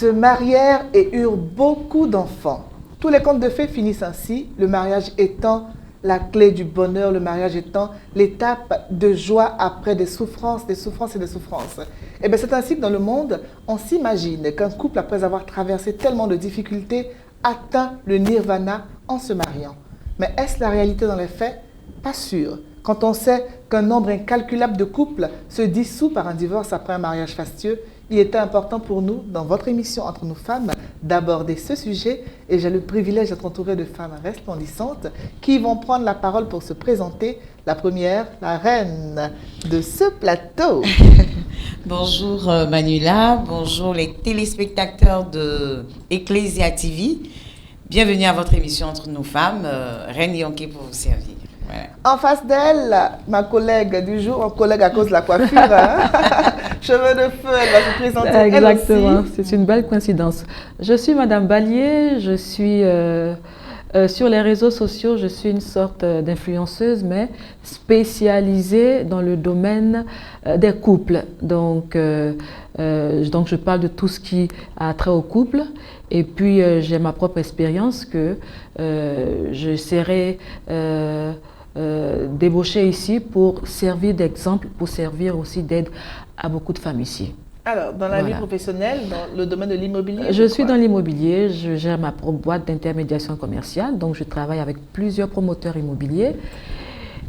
se marièrent et eurent beaucoup d'enfants. Tous les contes de fées finissent ainsi, le mariage étant la clé du bonheur, le mariage étant l'étape de joie après des souffrances et des souffrances. Et bien c'est ainsi que dans le monde, on s'imagine qu'un couple, après avoir traversé tellement de difficultés, atteint le nirvana en se mariant. Mais est-ce la réalité dans les faits? Pas sûr. Quand on sait qu'un nombre incalculable de couples se dissout par un divorce après un mariage fastueux, il était important pour nous, dans votre émission Entre nous femmes, d'aborder ce sujet et j'ai le privilège d'être entourée de femmes resplendissantes qui vont prendre la parole pour se présenter. La première, la reine de ce plateau. Bonjour Manuela, bonjour les téléspectateurs de Ecclesia TV. Bienvenue à votre émission Entre nous femmes, Reine Yonké pour vous servir. Voilà. En face d'elle, ma collègue du jour, un collègue à cause de la coiffure, hein? Cheveux de feu, elle va se présenter. Exactement, c'est une belle coïncidence. Je suis Madame Ballier, je suis sur les réseaux sociaux, je suis une sorte d'influenceuse, mais spécialisée dans le domaine des couples. Donc, je parle de tout ce qui a trait au couple. Et puis, j'ai ma propre expérience que je serai débauchée ici pour servir d'exemple, pour servir aussi d'aide à beaucoup de femmes ici. Alors, dans la vie professionnelle, dans le domaine de l'immobilier? Je suis dans l'immobilier, je gère ma propre boîte d'intermédiation commerciale, donc je travaille avec plusieurs promoteurs immobiliers.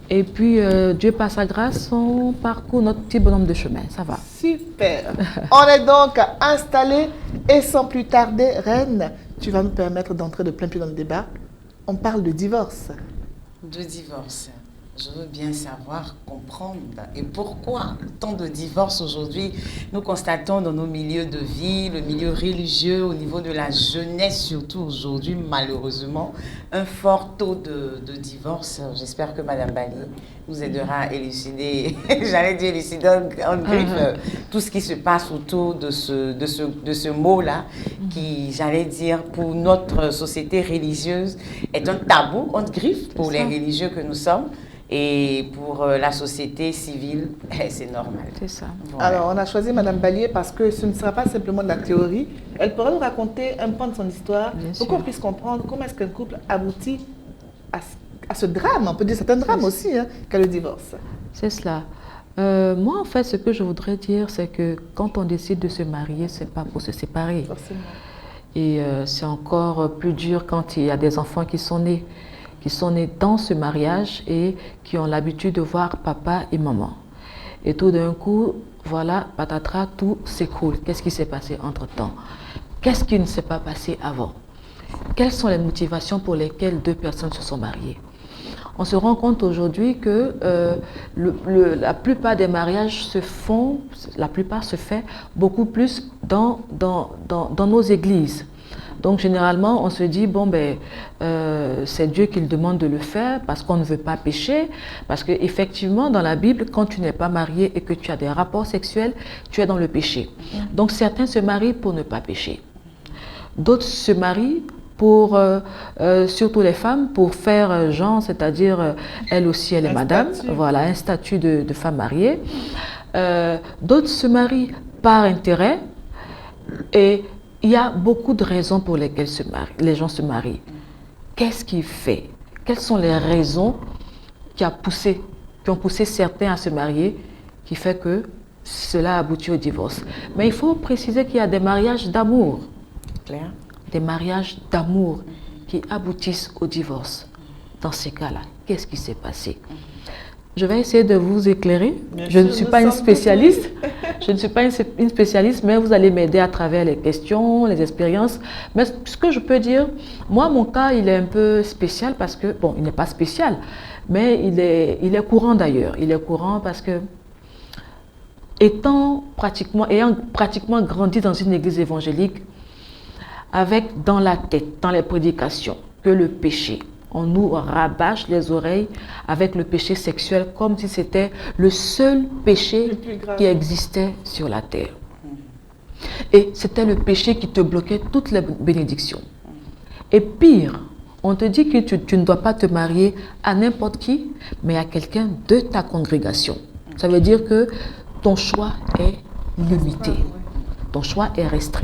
Et puis, Dieu par sa grâce, on parcourt notre petit bonhomme de chemin, ça va. Super. On est donc installés et sans plus tarder, Reine, tu vas me permettre d'entrer de plein pied dans le débat. On parle de divorce. De divorce. Je veux bien savoir, comprendre et pourquoi tant de divorces aujourd'hui. Nous constatons dans nos milieux de vie, le milieu religieux, au niveau de la jeunesse surtout aujourd'hui, malheureusement, un fort taux de divorce. J'espère que Madame Bali nous aidera à élucider, j'allais dire élucider en griffe, tout ce qui se passe autour de ce mot-là, qui, j'allais dire, pour notre société religieuse, est un tabou en griffe pour les religieux que nous sommes. Et pour la société civile, c'est normal. C'est ça. Voilà. Alors, on a choisi Madame Ballier parce que ce ne sera pas simplement de la théorie. Elle pourra nous raconter un pan de son histoire pour qu'on puisse comprendre comment est-ce qu'un couple aboutit à ce drame. On peut dire que c'est un drame aussi, hein, qu'est le divorce. C'est cela. Moi, en fait, ce que je voudrais dire, c'est que quand on décide de se marier, ce n'est pas pour se séparer. Forcément. Et c'est encore plus dur quand il y a des enfants qui sont nés dans ce mariage et qui ont l'habitude de voir papa et maman. Et tout d'un coup, voilà, patatras, tout s'écroule. Qu'est-ce qui s'est passé entre-temps? Qu'est-ce qui ne s'est pas passé avant? Quelles sont les motivations pour lesquelles deux personnes se sont mariées? On se rend compte aujourd'hui que la plupart des mariages se fait beaucoup plus dans nos églises. Donc, généralement, on se dit, bon, c'est Dieu qui le demande de le faire parce qu'on ne veut pas pécher. Parce qu'effectivement, dans la Bible, quand tu n'es pas marié et que tu as des rapports sexuels, tu es dans le péché. Donc, certains se marient pour ne pas pécher. D'autres se marient pour, surtout les femmes, pour faire genre, c'est-à-dire, elle aussi, elle est madame. Voilà, un statut de femme mariée. D'autres se marient par intérêt et il y a beaucoup de raisons pour lesquelles les gens se marient. Qu'est-ce qui fait? Quelles sont les raisons qui ont poussé certains à se marier, qui fait que cela aboutit au divorce? Mais il faut préciser qu'il y a des mariages d'amour. Claire? Des mariages d'amour qui aboutissent au divorce. Dans ces cas-là, qu'est-ce qui s'est passé? Je vais essayer de vous éclairer. Je ne suis pas une spécialiste. Je ne suis pas une spécialiste, mais vous allez m'aider à travers les questions, les expériences. Mais ce que je peux dire, moi, mon cas, il est un peu spécial parce que, bon, il n'est pas spécial, mais il est courant d'ailleurs. Il est courant parce que, ayant pratiquement grandi dans une église évangélique, avec dans la tête, dans les prédications, que le péché, on nous rabâche les oreilles avec le péché sexuel comme si c'était le seul péché qui existait sur la terre. Et c'était le péché qui te bloquait toutes les bénédictions. Et pire, on te dit que tu ne dois pas te marier à n'importe qui, mais à quelqu'un de ta congrégation. Ça veut dire que ton choix est limité. Ton choix est restreint.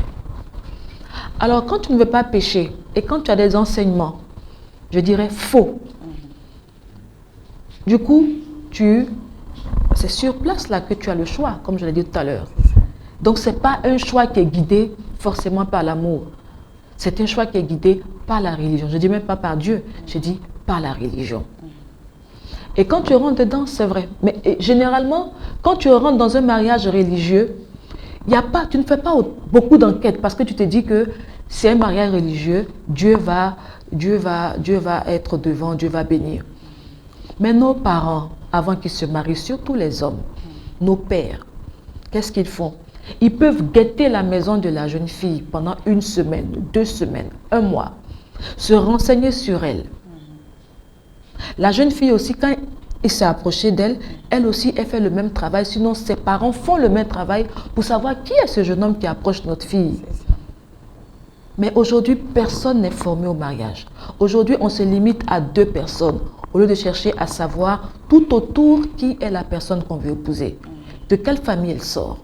Alors, quand tu ne veux pas pécher et quand tu as des enseignements, je dirais faux, du coup, c'est sur place là que tu as le choix, comme je l'ai dit tout à l'heure. Donc, ce n'est pas un choix qui est guidé forcément par l'amour. C'est un choix qui est guidé par la religion. Je ne dis même pas par Dieu, je dis par la religion. Et quand tu rentres dedans, c'est vrai. Mais généralement, quand tu rentres dans un mariage religieux, tu ne fais pas beaucoup d'enquêtes parce que tu te dis que c'est un mariage religieux, Dieu va être devant, Dieu va bénir. Mais nos parents, avant qu'ils se marient, surtout les hommes, nos pères, qu'est-ce qu'ils font? Ils peuvent guetter la maison de la jeune fille pendant 1 semaine, 2 semaines, 1 mois, se renseigner sur elle. La jeune fille aussi, quand il s'est approché d'elle, elle aussi, elle fait le même travail. Sinon, ses parents font le même travail pour savoir qui est ce jeune homme qui approche notre fille. Mais aujourd'hui, personne n'est formé au mariage. Aujourd'hui, on se limite à 2 personnes, au lieu de chercher à savoir tout autour qui est la personne qu'on veut épouser, de quelle famille elle sort,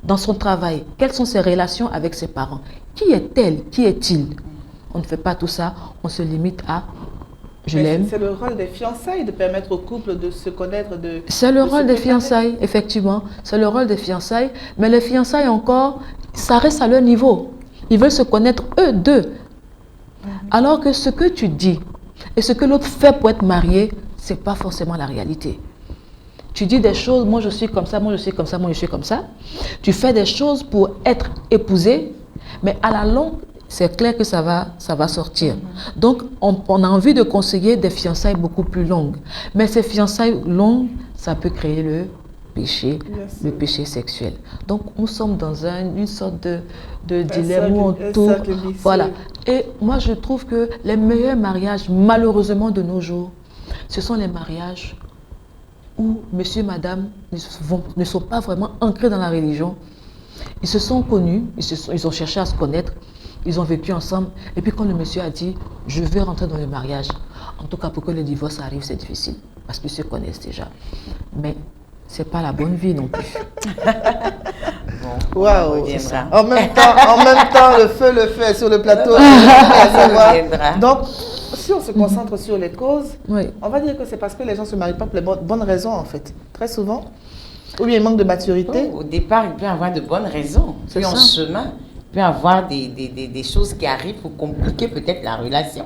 dans son travail, quelles sont ses relations avec ses parents, qui est-elle, qui est-il. On ne fait pas tout ça, on se limite à je l'aime. C'est le rôle des fiançailles de permettre au couple de se connaître. C'est le rôle des fiançailles, effectivement. C'est le rôle des fiançailles. Mais les fiançailles encore, ça reste à leur niveau. Ils veulent se connaître eux deux. Alors que ce que tu dis et ce que l'autre fait pour être marié, ce n'est pas forcément la réalité. Tu dis des choses, moi je suis comme ça, moi je suis comme ça, moi je suis comme ça. Tu fais des choses pour être épousé, mais à la longue, c'est clair que ça va sortir. Donc, on a envie de conseiller des fiançailles beaucoup plus longues. Mais ces fiançailles longues, ça peut créer le péché sexuel. Donc, nous sommes dans une sorte de dilemme où on tourne. Voilà. Et moi, je trouve que les meilleurs mariages, malheureusement de nos jours, ce sont les mariages où monsieur et madame ne sont pas vraiment ancrés dans la religion. Ils se sont connus, ils ont cherché à se connaître. Ils ont vécu ensemble. Et puis quand le monsieur a dit, je veux rentrer dans le mariage, en tout cas pour que le divorce arrive, c'est difficile. Parce qu'ils se connaissent déjà. Mais ce n'est pas la bonne vie non plus. Waouh. En même temps, le feu est sur le plateau. Donc, si on se concentre sur les causes, on va dire que c'est parce que les gens ne se marient pas pour les bonnes raisons, en fait. Très souvent. Ou bien il manque de maturité. Au départ, il peut y avoir de bonnes raisons. Puis en chemin, il peut y avoir des choses qui arrivent pour compliquer peut-être la relation.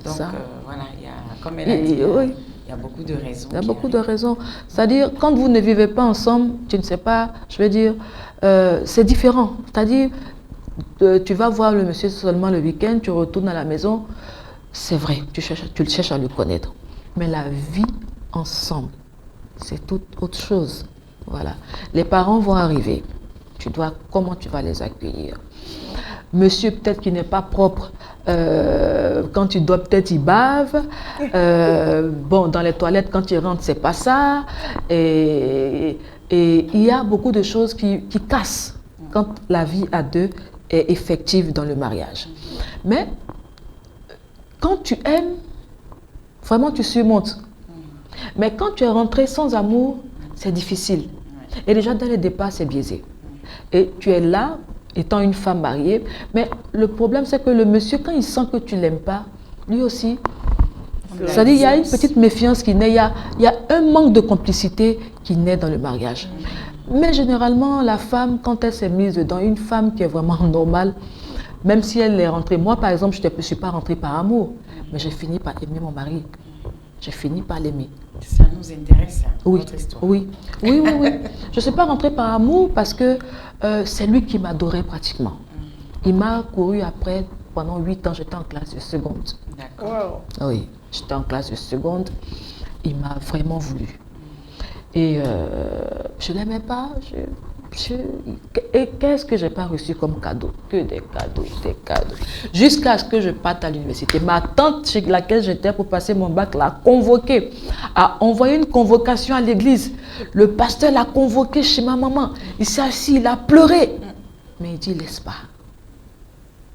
Donc voilà, il y a, comme elle a dit, il y a beaucoup de raisons. Il y a beaucoup de raisons. C'est-à-dire, quand vous ne vivez pas ensemble, tu ne sais pas, je veux dire, c'est différent. C'est-à-dire, tu vas voir le monsieur seulement le week-end, tu retournes à la maison, c'est vrai, tu cherches à le connaître. Mais la vie ensemble, c'est toute autre chose. Voilà. Les parents vont arriver. Comment tu vas les accueillir? Monsieur peut-être qui n'est pas propre, quand tu dois peut-être il bave. Bon, dans les toilettes quand il rentre c'est pas ça. Et il y a beaucoup de choses qui cassent quand la vie à deux est effective dans le mariage. Mais quand tu aimes, vraiment tu surmontes. Mais quand tu es rentré sans amour, c'est difficile. Et déjà dans le départ c'est biaisé. Et tu es là, étant une femme mariée, mais le problème c'est que le monsieur, quand il sent que tu ne l'aimes pas, lui aussi, c'est-à-dire il y a une petite méfiance qui naît, il y a un manque de complicité qui naît dans le mariage. Mais généralement, la femme, quand elle s'est mise dedans, une femme qui est vraiment normale, même si elle est rentrée, moi par exemple, je ne suis pas rentrée par amour, mais j'ai fini par aimer mon mari. J'ai fini par l'aimer. Ça nous intéresse, notre histoire. Oui. Je ne suis pas rentrée par amour parce que c'est lui qui m'adorait pratiquement. Il m'a couru après, pendant 8 ans, j'étais en classe de seconde. D'accord. Oui, j'étais en classe de seconde. Il m'a vraiment voulu. Et je ne l'aimais pas. Et qu'est-ce que je n'ai pas reçu comme cadeau? Que des cadeaux, des cadeaux. Jusqu'à ce que je parte à l'université. Ma tante chez laquelle j'étais pour passer mon bac l'a convoqué, a envoyé une convocation à l'église. Le pasteur l'a convoqué chez ma maman. Il s'est assis, il a pleuré. Mais il dit, laisse pas.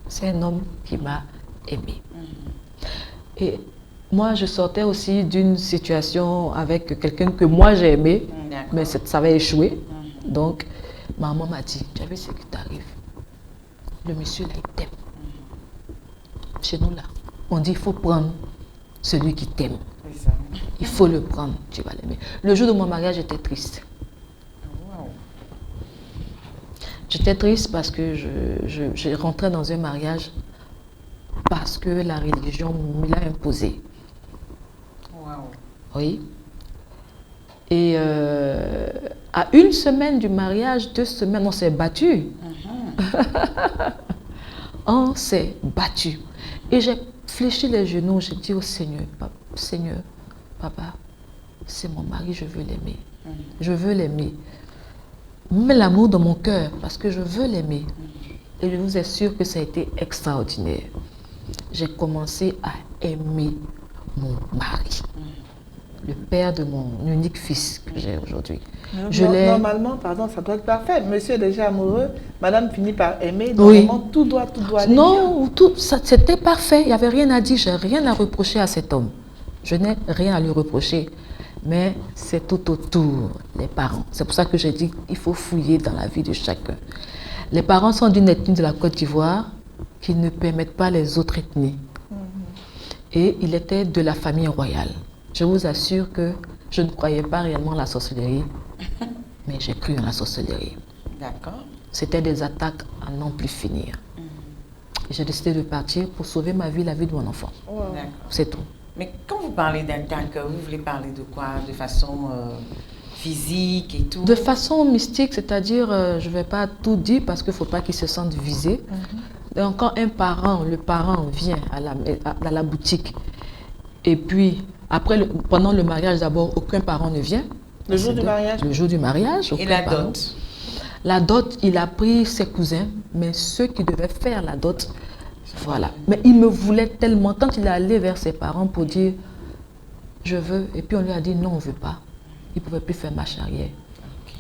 C'est un homme qui m'a aimé. Et moi, je sortais aussi d'une situation avec quelqu'un que moi j'ai aimé, mais ça avait échoué. Donc, maman m'a dit, tu as vu ce qui t'arrive? Le monsieur là, il t'aime. chez nous là, on dit il faut prendre celui qui t'aime. C'est ça. Il faut le prendre, tu vas l'aimer. Le jour de mon mariage, j'étais triste. Wow. J'étais triste parce que je rentrais dans un mariage parce que la religion me l'a imposé. Wow. Oui. Et à une semaine du mariage, 2 semaines, on s'est battu. On s'est battu. Et j'ai fléchi les genoux, j'ai dit au Seigneur, Seigneur, papa, c'est mon mari, je veux l'aimer. Je veux l'aimer. Mets l'amour dans mon cœur parce que je veux l'aimer. Et je vous assure que ça a été extraordinaire. J'ai commencé à aimer mon mari, le père de mon unique fils que j'ai aujourd'hui. Normalement, pardon, ça doit être parfait. Monsieur est déjà amoureux, madame finit par aimer. Normalement, Oui. tout doit aller Non, c'était parfait. Il n'y avait rien à dire. Je n'ai rien à reprocher à cet homme. Je n'ai rien à lui reprocher. Mais c'est tout autour, les parents. C'est pour ça que j'ai dit qu'il faut fouiller dans la vie de chacun. Les parents sont d'une ethnie de la Côte d'Ivoire qui ne permettent pas les autres ethnies. Et il était de la famille royale. Je vous assure que je ne croyais pas réellement à la sorcellerie, mais j'ai cru en la sorcellerie. D'accord. C'était des attaques à n'en plus finir. Et j'ai décidé de partir pour sauver ma vie, la vie de mon enfant. D'accord. C'est tout. Mais quand vous parlez d'attaque, vous voulez parler de quoi? De façon physique et tout? De façon mystique, c'est-à-dire, je ne vais pas tout dire parce qu'il ne faut pas qu'ils se sentent visés. Donc, quand un parent, le parent vient à la boutique, et puis, après, pendant le mariage d'abord, aucun parent ne vient. Le jour du mariage? Le jour du mariage. Et la dot? La dot, il a pris ses cousins, mais ceux qui devaient faire la dot, voilà. Mais il me voulait tellement, quand il est allé vers ses parents pour dire « je veux », et puis on lui a dit « non, on ne veut pas », il ne pouvait plus faire marche arrière.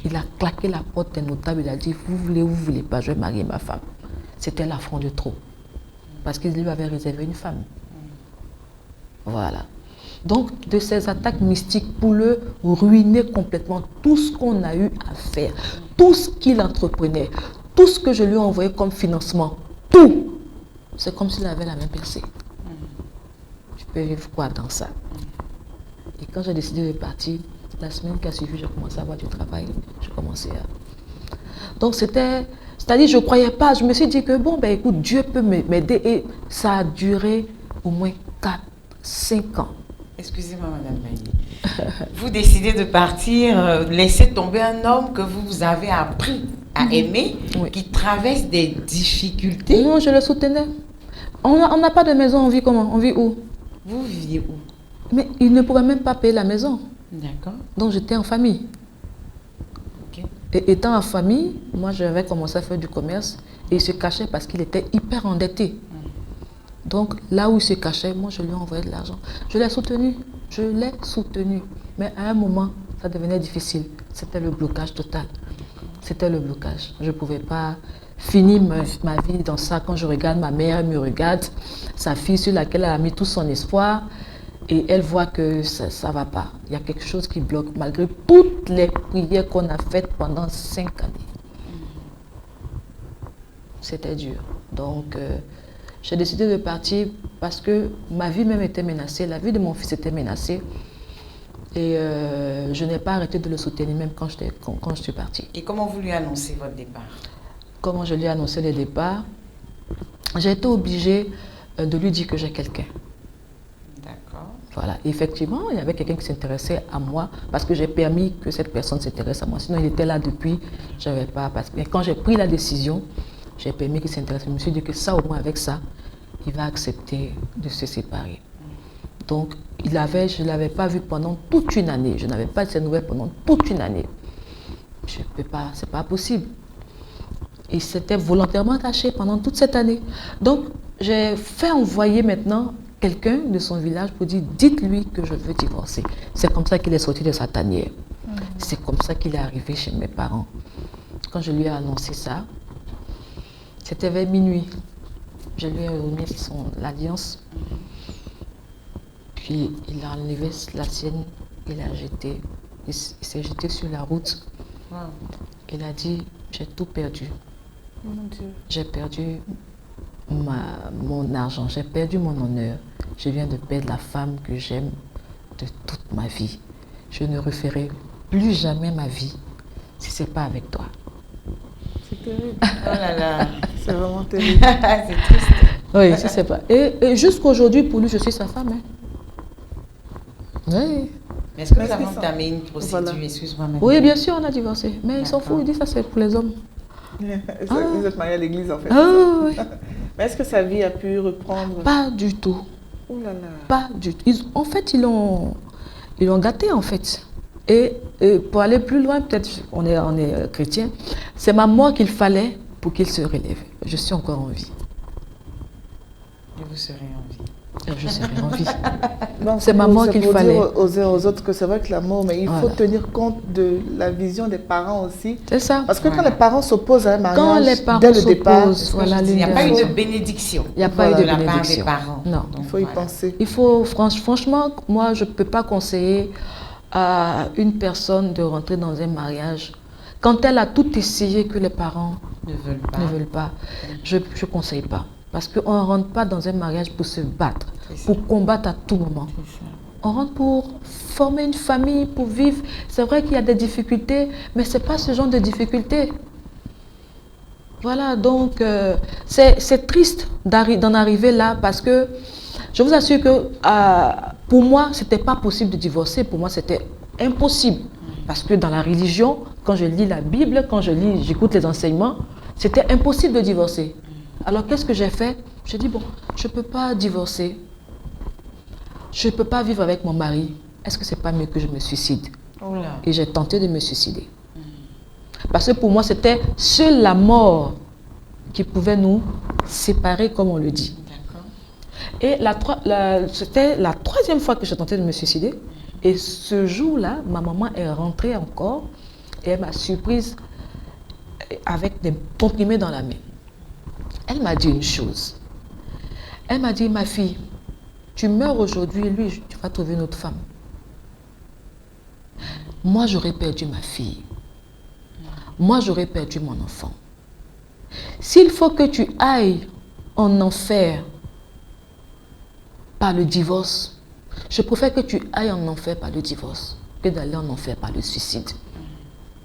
Il a claqué la porte des notables, il a dit « vous voulez ou vous ne voulez pas, je vais marier ma femme ». C'était l'affront de trop, parce qu'il lui avait réservé une femme. Voilà. Donc, de ces attaques mystiques pour le ruiner complètement, tout ce qu'on a eu à faire, tout ce qu'il entreprenait, tout ce que je lui ai envoyé comme financement, tout, c'est comme s'il avait la main percée. Je peux vivre quoi dans ça? Et quand j'ai décidé de partir, la semaine qui a suivi, j'ai commencé à avoir du travail. J'ai commencé à... Donc, c'est-à-dire, je ne croyais pas. Je me suis dit que, bon, ben écoute, Dieu peut m'aider. Et ça a duré au moins 4-5 ans. Excusez-moi, Madame Bailly. Vous décidez de partir, laisser tomber un homme que vous avez appris à aimer, Oui. qui traverse des difficultés. Non, je le soutenais. On n'a pas de maison, on vit comment? On vit où? Vous viviez où? Mais il ne pouvait même pas payer la maison. D'accord. Donc j'étais en famille. Ok. Et étant en famille, moi j'avais commencé à faire du commerce et il se cachait parce qu'il était hyper endetté. Donc là où il se cachait, moi je lui ai envoyé de l'argent. Je l'ai soutenu. Je l'ai soutenu. Mais à un moment, ça devenait difficile. C'était le blocage total. C'était le blocage. Je ne pouvais pas finir ma vie dans ça. Quand je regarde ma mère, elle me regarde, sa fille sur laquelle elle a mis tout son espoir, et elle voit que ça ne va pas. Il y a quelque chose qui bloque, malgré toutes les prières qu'on a faites pendant 5 années. C'était dur. Donc, j'ai décidé de partir parce que ma vie même était menacée, la vie de mon fils était menacée. Et je n'ai pas arrêté de le soutenir même quand je suis partie. Et comment vous lui annoncez votre départ? Comment je lui ai annoncé le départ? J'ai été obligée de lui dire que j'ai quelqu'un. D'accord. Voilà, effectivement, il y avait quelqu'un qui s'intéressait à moi parce que j'ai permis que cette personne s'intéresse à moi. Sinon, il était là depuis, je n'avais pas... Mais quand j'ai pris la décision, j'ai permis qu'il s'intéresse. Je me suis dit que ça, au moins avec ça, il va accepter de se séparer. Donc, je ne l'avais pas vu pendant toute une année. Je n'avais pas de ses nouvelles pendant toute une année. Je ne peux pas, c'est pas possible. Il s'était volontairement caché pendant toute cette année. Donc, j'ai fait envoyer maintenant quelqu'un de son village pour dire, dites-lui que je veux divorcer. C'est comme ça qu'il est sorti de sa tanière. C'est comme ça qu'il est arrivé chez mes parents. Quand je lui ai annoncé ça, c'était vers minuit. Je lui ai remis l'alliance. Puis il a enlevé la sienne, il s'est jeté sur la route. Il a dit, j'ai tout perdu. Mon Dieu. J'ai perdu mon argent, j'ai perdu mon honneur. Je viens de perdre la femme que j'aime de toute ma vie. Je ne referai plus jamais ma vie si ce n'est pas avec toi. C'est terrible. Oh là là. C'est vraiment terrible. C'est triste. Oui, si c'est pas. Et jusqu'aujourd'hui, pour lui, je suis sa femme. Hein. Oui. Mais est-ce que Mais vous est-ce avez que ça- entamé une procédure? Voilà. Excuse-moi, madame. Oui, bien sûr, on a divorcé. Mais ils s'en D'accord. foutent, ils disent ça, c'est pour les hommes. Vous êtes mariés à l'église en fait. Ah, oui, oui. Mais est-ce que sa vie a pu reprendre? Pas du tout. Oh là là. Pas du tout. En fait, ils l'ont gâté, en fait. Et pour aller plus loin, peut-être, on est chrétien, c'est ma mort qu'il fallait pour qu'il se relève. Je suis encore en vie. Et vous serez en vie. Je serai en vie. Non, C'est maman qu'il pour fallait. dire aux uns aux autres que c'est vrai que l'amour, mais il faut Voilà. tenir compte de la vision des parents aussi. C'est ça. Parce que quand Voilà. les parents s'opposent à un mariage, Quand les parents dès le départ, s'opposent, voilà, Il n'y a l'une pas des eu de fois. bénédiction. Il n'y a pas Voilà. eu de de la part des bénédiction. parents. Non. il Donc, faut y voilà. penser. Il faut, franchement, moi, je ne peux pas conseiller à une personne de rentrer dans un mariage quand elle a tout essayé que les parents Ne veulent pas. ne veulent pas. Je ne conseille pas. Parce qu'on ne rentre pas dans un mariage pour se battre, C'est ça. pour combattre à tout moment. C'est ça. On rentre pour former une famille, pour vivre. C'est vrai qu'il y a des difficultés, mais ce n'est pas ce genre de difficultés. Voilà, donc c'est triste d'en arriver là parce que je vous assure que pour moi, ce n'était pas possible de divorcer. Pour moi, c'était impossible. Parce que dans la religion, quand je lis la Bible, quand j'écoute les enseignements, c'était impossible de divorcer. Alors qu'est-ce que j'ai fait? J'ai dit, bon, je ne peux pas divorcer. Je ne peux pas vivre avec mon mari. Est-ce que ce n'est pas mieux que je me suicide? Oh là. Et j'ai tenté de me suicider. Parce que pour moi, c'était seule la mort qui pouvait nous séparer, comme on le dit. D'accord. Et c'était la troisième fois que j'ai tenté de me suicider. Et ce jour-là, ma maman est rentrée encore et elle m'a surprise avec des comprimés dans la main. Elle m'a dit une chose. Elle m'a dit, ma fille, tu meurs aujourd'hui, lui, tu vas trouver une autre femme. Moi, j'aurais perdu ma fille. Moi, j'aurais perdu mon enfant. S'il faut que tu ailles en enfer par le divorce, je préfère que tu ailles en enfer par le divorce que d'aller en enfer par le suicide.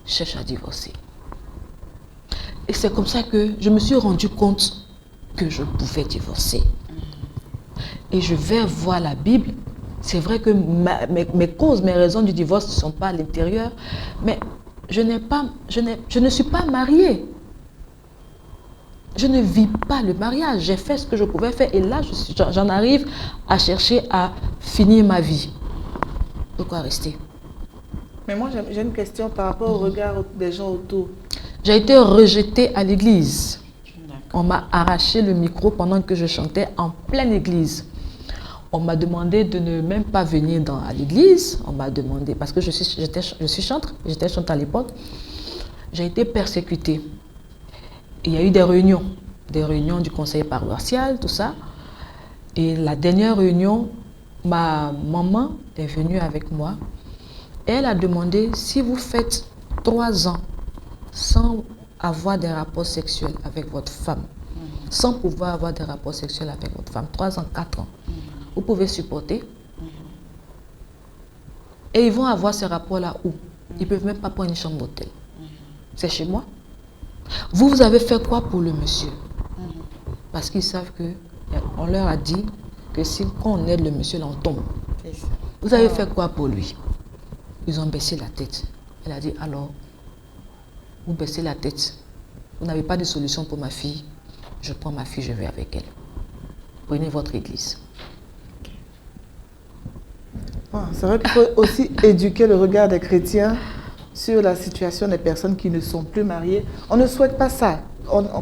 Cherche à divorcer. Et c'est comme ça que je me suis rendu compte que je pouvais divorcer. Et je vais voir la Bible. C'est vrai que mes causes, mes raisons du divorce ne sont pas à l'intérieur, mais je ne suis pas mariée. Je ne vis pas le mariage. J'ai fait ce que je pouvais faire et là, j'en arrive à chercher à finir ma vie. Pourquoi rester? Mais moi, j'ai une question par rapport au regard des gens autour. J'ai été rejetée à l'église. D'accord. On m'a arraché le micro pendant que je chantais en pleine église. On m'a demandé de ne même pas venir à l'église. On m'a demandé, parce que je suis chantre, j'étais chantre à l'époque. J'ai été persécutée. Il y a eu des réunions du conseil paroissial, tout ça. Et la dernière réunion, ma maman est venue avec moi. Et elle a demandé si vous faites 3 ans sans avoir des rapports sexuels avec votre femme, sans pouvoir avoir des rapports sexuels avec votre femme, 3 ans, 4 ans, vous pouvez supporter. Et ils vont avoir ces rapports-là où? Ils ne peuvent même pas prendre une chambre d'hôtel. C'est chez moi. Vous avez fait quoi pour le monsieur? Parce qu'ils savent qu'on leur a dit que quand on aide le monsieur, là, on tombe. C'est ça. Vous avez fait quoi pour lui? Ils ont baissé la tête. Elle a dit, alors, vous baissez la tête. Vous n'avez pas de solution pour ma fille. Je prends ma fille, je vais avec elle. Prenez votre église. C'est vrai qu'il faut aussi éduquer le regard des chrétiens sur la situation des personnes qui ne sont plus mariées. On ne souhaite pas ça.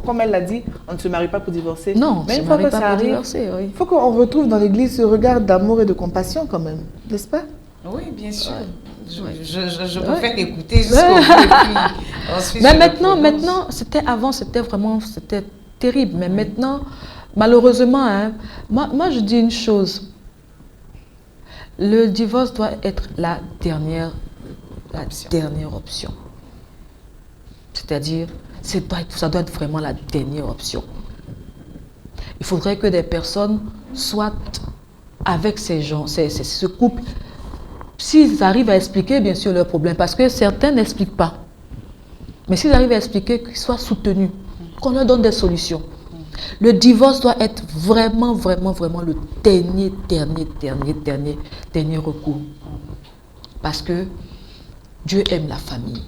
Comme elle l'a dit, on ne se marie pas pour divorcer. Non, mais je une ne fois marie que pas ça pour arrive, divorcer, oui. il faut qu'on retrouve dans l'Église ce regard d'amour et de compassion quand même, n'est-ce pas? Oui, bien sûr. Ouais. Je Ouais. préfère écouter jusqu'au bout et puis ensuite Mais je reproduis. maintenant, c'était terrible. Mais maintenant, malheureusement, hein, moi je dis une chose. Le divorce doit être la dernière option. C'est-à-dire, ça doit être vraiment la dernière option. Il faudrait que des personnes soient avec ces gens, ce couple. S'ils arrivent à expliquer, bien sûr, leurs problèmes, parce que certains n'expliquent pas. Mais s'ils arrivent à expliquer, qu'ils soient soutenus, qu'on leur donne des solutions. Le divorce doit être vraiment, vraiment, vraiment le dernier recours. Parce que Dieu aime la famille.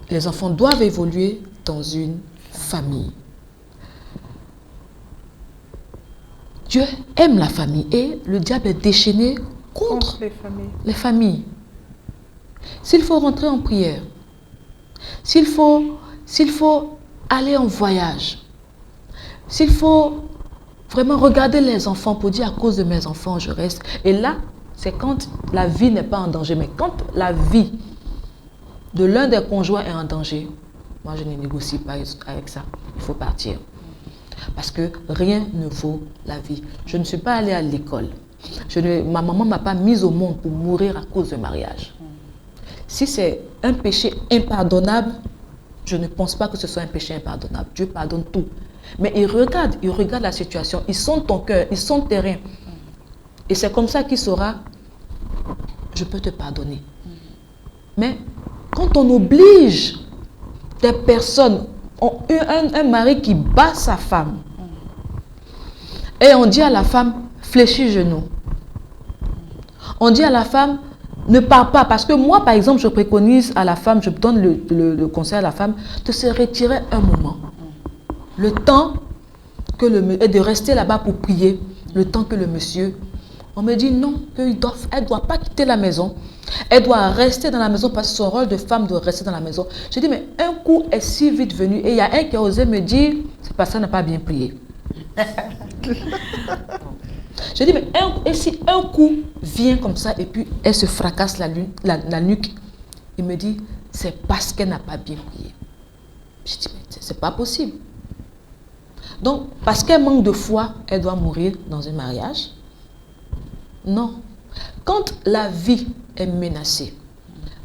Les enfants doivent évoluer dans une famille. Dieu aime la famille et le diable est déchaîné contre les familles. S'il faut rentrer en prière, s'il faut aller en voyage, s'il faut vraiment regarder les enfants pour dire à cause de mes enfants, je reste. Et là, c'est quand la vie n'est pas en danger. Mais quand la vie de l'un des conjoints est en danger, moi je ne négocie pas avec ça. Il faut partir. Parce que rien ne vaut la vie. Je ne suis pas allée à l'école. Ma maman ne m'a pas mise au monde pour mourir à cause de mariage. Si c'est un péché impardonnable, je ne pense pas que ce soit un péché impardonnable. Dieu pardonne tout. Mais il regarde la situation, il sonde ton cœur, il sonde tes reins. Et c'est comme ça qu'il saura, je peux te pardonner. Mais quand on oblige des personnes, un mari qui bat sa femme, et on dit à la femme, fléchis genou. On dit à la femme, ne pars pas. Parce que moi, par exemple, je préconise à la femme, je donne le conseil à la femme de se retirer un moment. Le temps et de rester là-bas pour prier, le temps que le monsieur, on me dit non, elle ne doit pas quitter la maison, elle doit rester dans la maison parce que son rôle de femme doit rester dans la maison. Je dis mais un coup est si vite venu et il y a un qui a osé me dire, c'est parce qu'elle n'a pas bien prié. Je dis mais si un coup vient comme ça et puis elle se fracasse la nuque, il me dit, c'est parce qu'elle n'a pas bien prié. Je dis mais c'est pas possible. Donc, parce qu'elle manque de foi, elle doit mourir dans un mariage? Non. Quand la vie est menacée,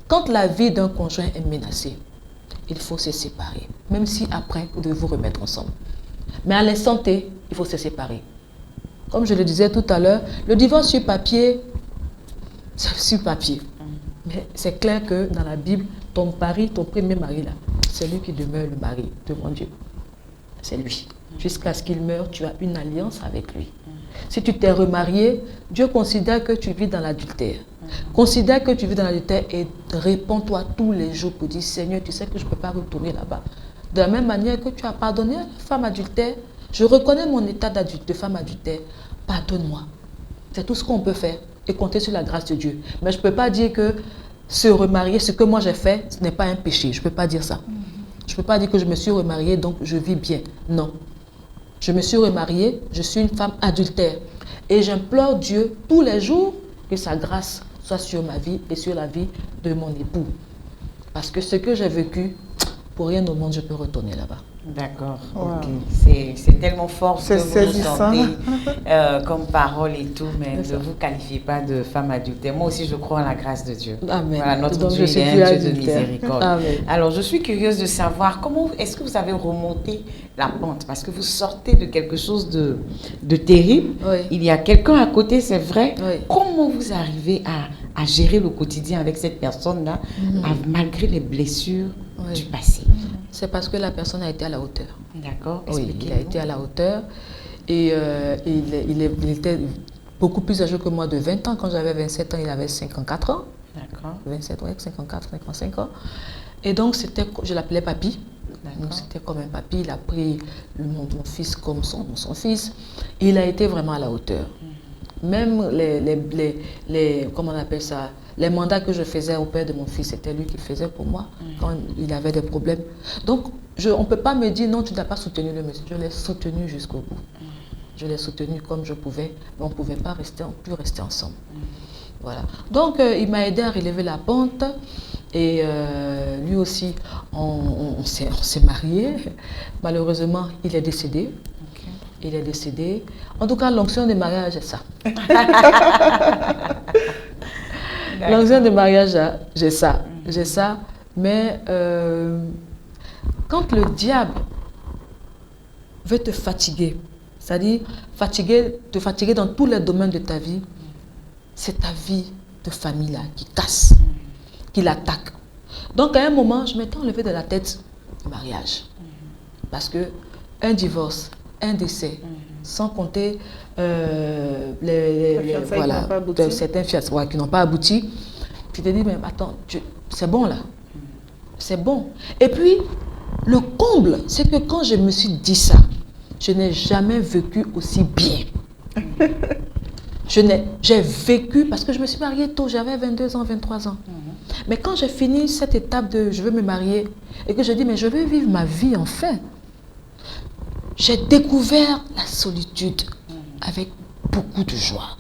quand la vie d'un conjoint est menacée, il faut se séparer. Même si après, vous devez vous remettre ensemble. Mais à l'instant T, il faut se séparer. Comme je le disais tout à l'heure, le divorce sur papier, c'est sur papier. Mais c'est clair que dans la Bible, ton mari, ton premier mari là, c'est lui qui demeure le mari devant Dieu. C'est lui. Jusqu'à ce qu'il meure, tu as une alliance avec lui. Si tu t'es remarié, Dieu considère que tu vis dans l'adultère. Considère que tu vis dans l'adultère et réponds-toi tous les jours pour dire, Seigneur, tu sais que je ne peux pas retourner là-bas. De la même manière que tu as pardonné à la femme adultère, je reconnais mon état de femme adultère, pardonne-moi. C'est tout ce qu'on peut faire et compter sur la grâce de Dieu. Mais je ne peux pas dire que se remarier, ce que moi j'ai fait, ce n'est pas un péché. Je ne peux pas dire ça. Je ne peux pas dire que je me suis remariée, donc je vis bien. Non. Je me suis remariée, je suis une femme adultère. Et j'implore Dieu tous les jours que sa grâce soit sur ma vie et sur la vie de mon époux. Parce que ce que j'ai vécu, pour rien au monde, je peux retourner là-bas. D'accord, Wow. ok. C'est tellement fort ce que vous saisissant. sentez comme parole et tout, mais ne vous qualifiez pas de femme adultère. Moi aussi, je crois en la grâce de Dieu. Amen. Voilà, notre Donc, Dieu je suis est plus un Dieu de adultère. miséricorde. Amen. Alors, je suis curieuse de savoir comment est-ce que vous avez remonté la pente, parce que vous sortez de quelque chose de terrible. Oui. Il y a quelqu'un à côté, c'est vrai. Oui. Comment vous arrivez à gérer le quotidien avec cette personne-là, malgré les blessures Oui. du passé? C'est parce que la personne a été à la hauteur. D'accord. Oui, il a Expliquez-nous. été à la hauteur et il était beaucoup plus âgé que moi de 20 ans. Quand j'avais 27 ans, il avait 54 ans. D'accord. 27, ouais, 54, 55 ans. Et donc, je l'appelais papy. Donc, D'accord. c'était comme un papy. Il a pris mon fils comme son fils. Il a été vraiment à la hauteur. Même comment on appelle ça, les mandats que je faisais au père de mon fils, c'était lui qui faisait pour moi quand il avait des problèmes. Donc, on ne peut pas me dire non, tu n'as pas soutenu le monsieur. Je l'ai soutenu jusqu'au bout. Je l'ai soutenu comme je pouvais, mais on ne pouvait pas plus rester ensemble. Voilà. Donc, il m'a aidé à relever la pente. Et lui aussi, on s'est mariés. Malheureusement, il est décédé. Ok. Il est décédé. En tout cas, l'onction de mariage, c'est ça. L'onction de mariage, j'ai ça. J'ai ça. Mais quand le diable veut te fatiguer, c'est-à-dire te fatiguer dans tous les domaines de ta vie, c'est ta vie de famille là qui casse, qui l'attaque. Donc à un moment, je m'étais enlevé de la tête le mariage. Parce que un divorce, un décès, sans compter certains fiançailles qui n'ont pas abouti, tu te dis, mais attends, c'est bon là. C'est bon. Et puis, le comble, c'est que quand je me suis dit ça, je n'ai jamais vécu aussi bien. J'ai vécu, parce que je me suis mariée tôt, j'avais 22 ans, 23 ans. Mais quand j'ai fini cette étape de je veux me marier, et que je dis, mais je veux vivre ma vie enfin, j'ai découvert la solitude avec beaucoup de joie.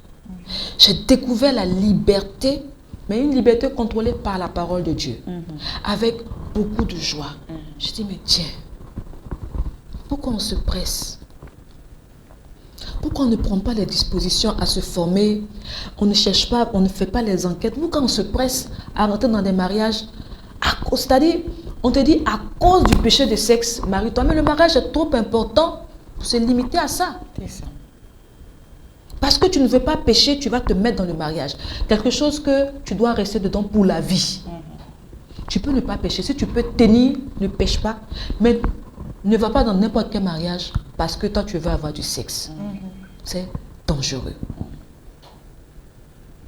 J'ai découvert la liberté, mais une liberté contrôlée par la parole de Dieu, avec beaucoup de joie. Je dis, mais tiens, pourquoi on se presse? Pourquoi on ne prend pas les dispositions à se former? On ne cherche pas, on ne fait pas les enquêtes. Pourquoi on se presse à rentrer dans des mariages? C'est-à-dire, on te dit, à cause du péché de sexe, marie-toi. Mais le mariage est trop important pour se limiter à ça. C'est ça. Parce que tu ne veux pas pécher, tu vas te mettre dans le mariage. Quelque chose que tu dois rester dedans pour la vie. Tu peux ne pas pécher. Si tu peux tenir, ne pêche pas. Mais ne va pas dans n'importe quel mariage parce que toi, tu veux avoir du sexe. C'est dangereux.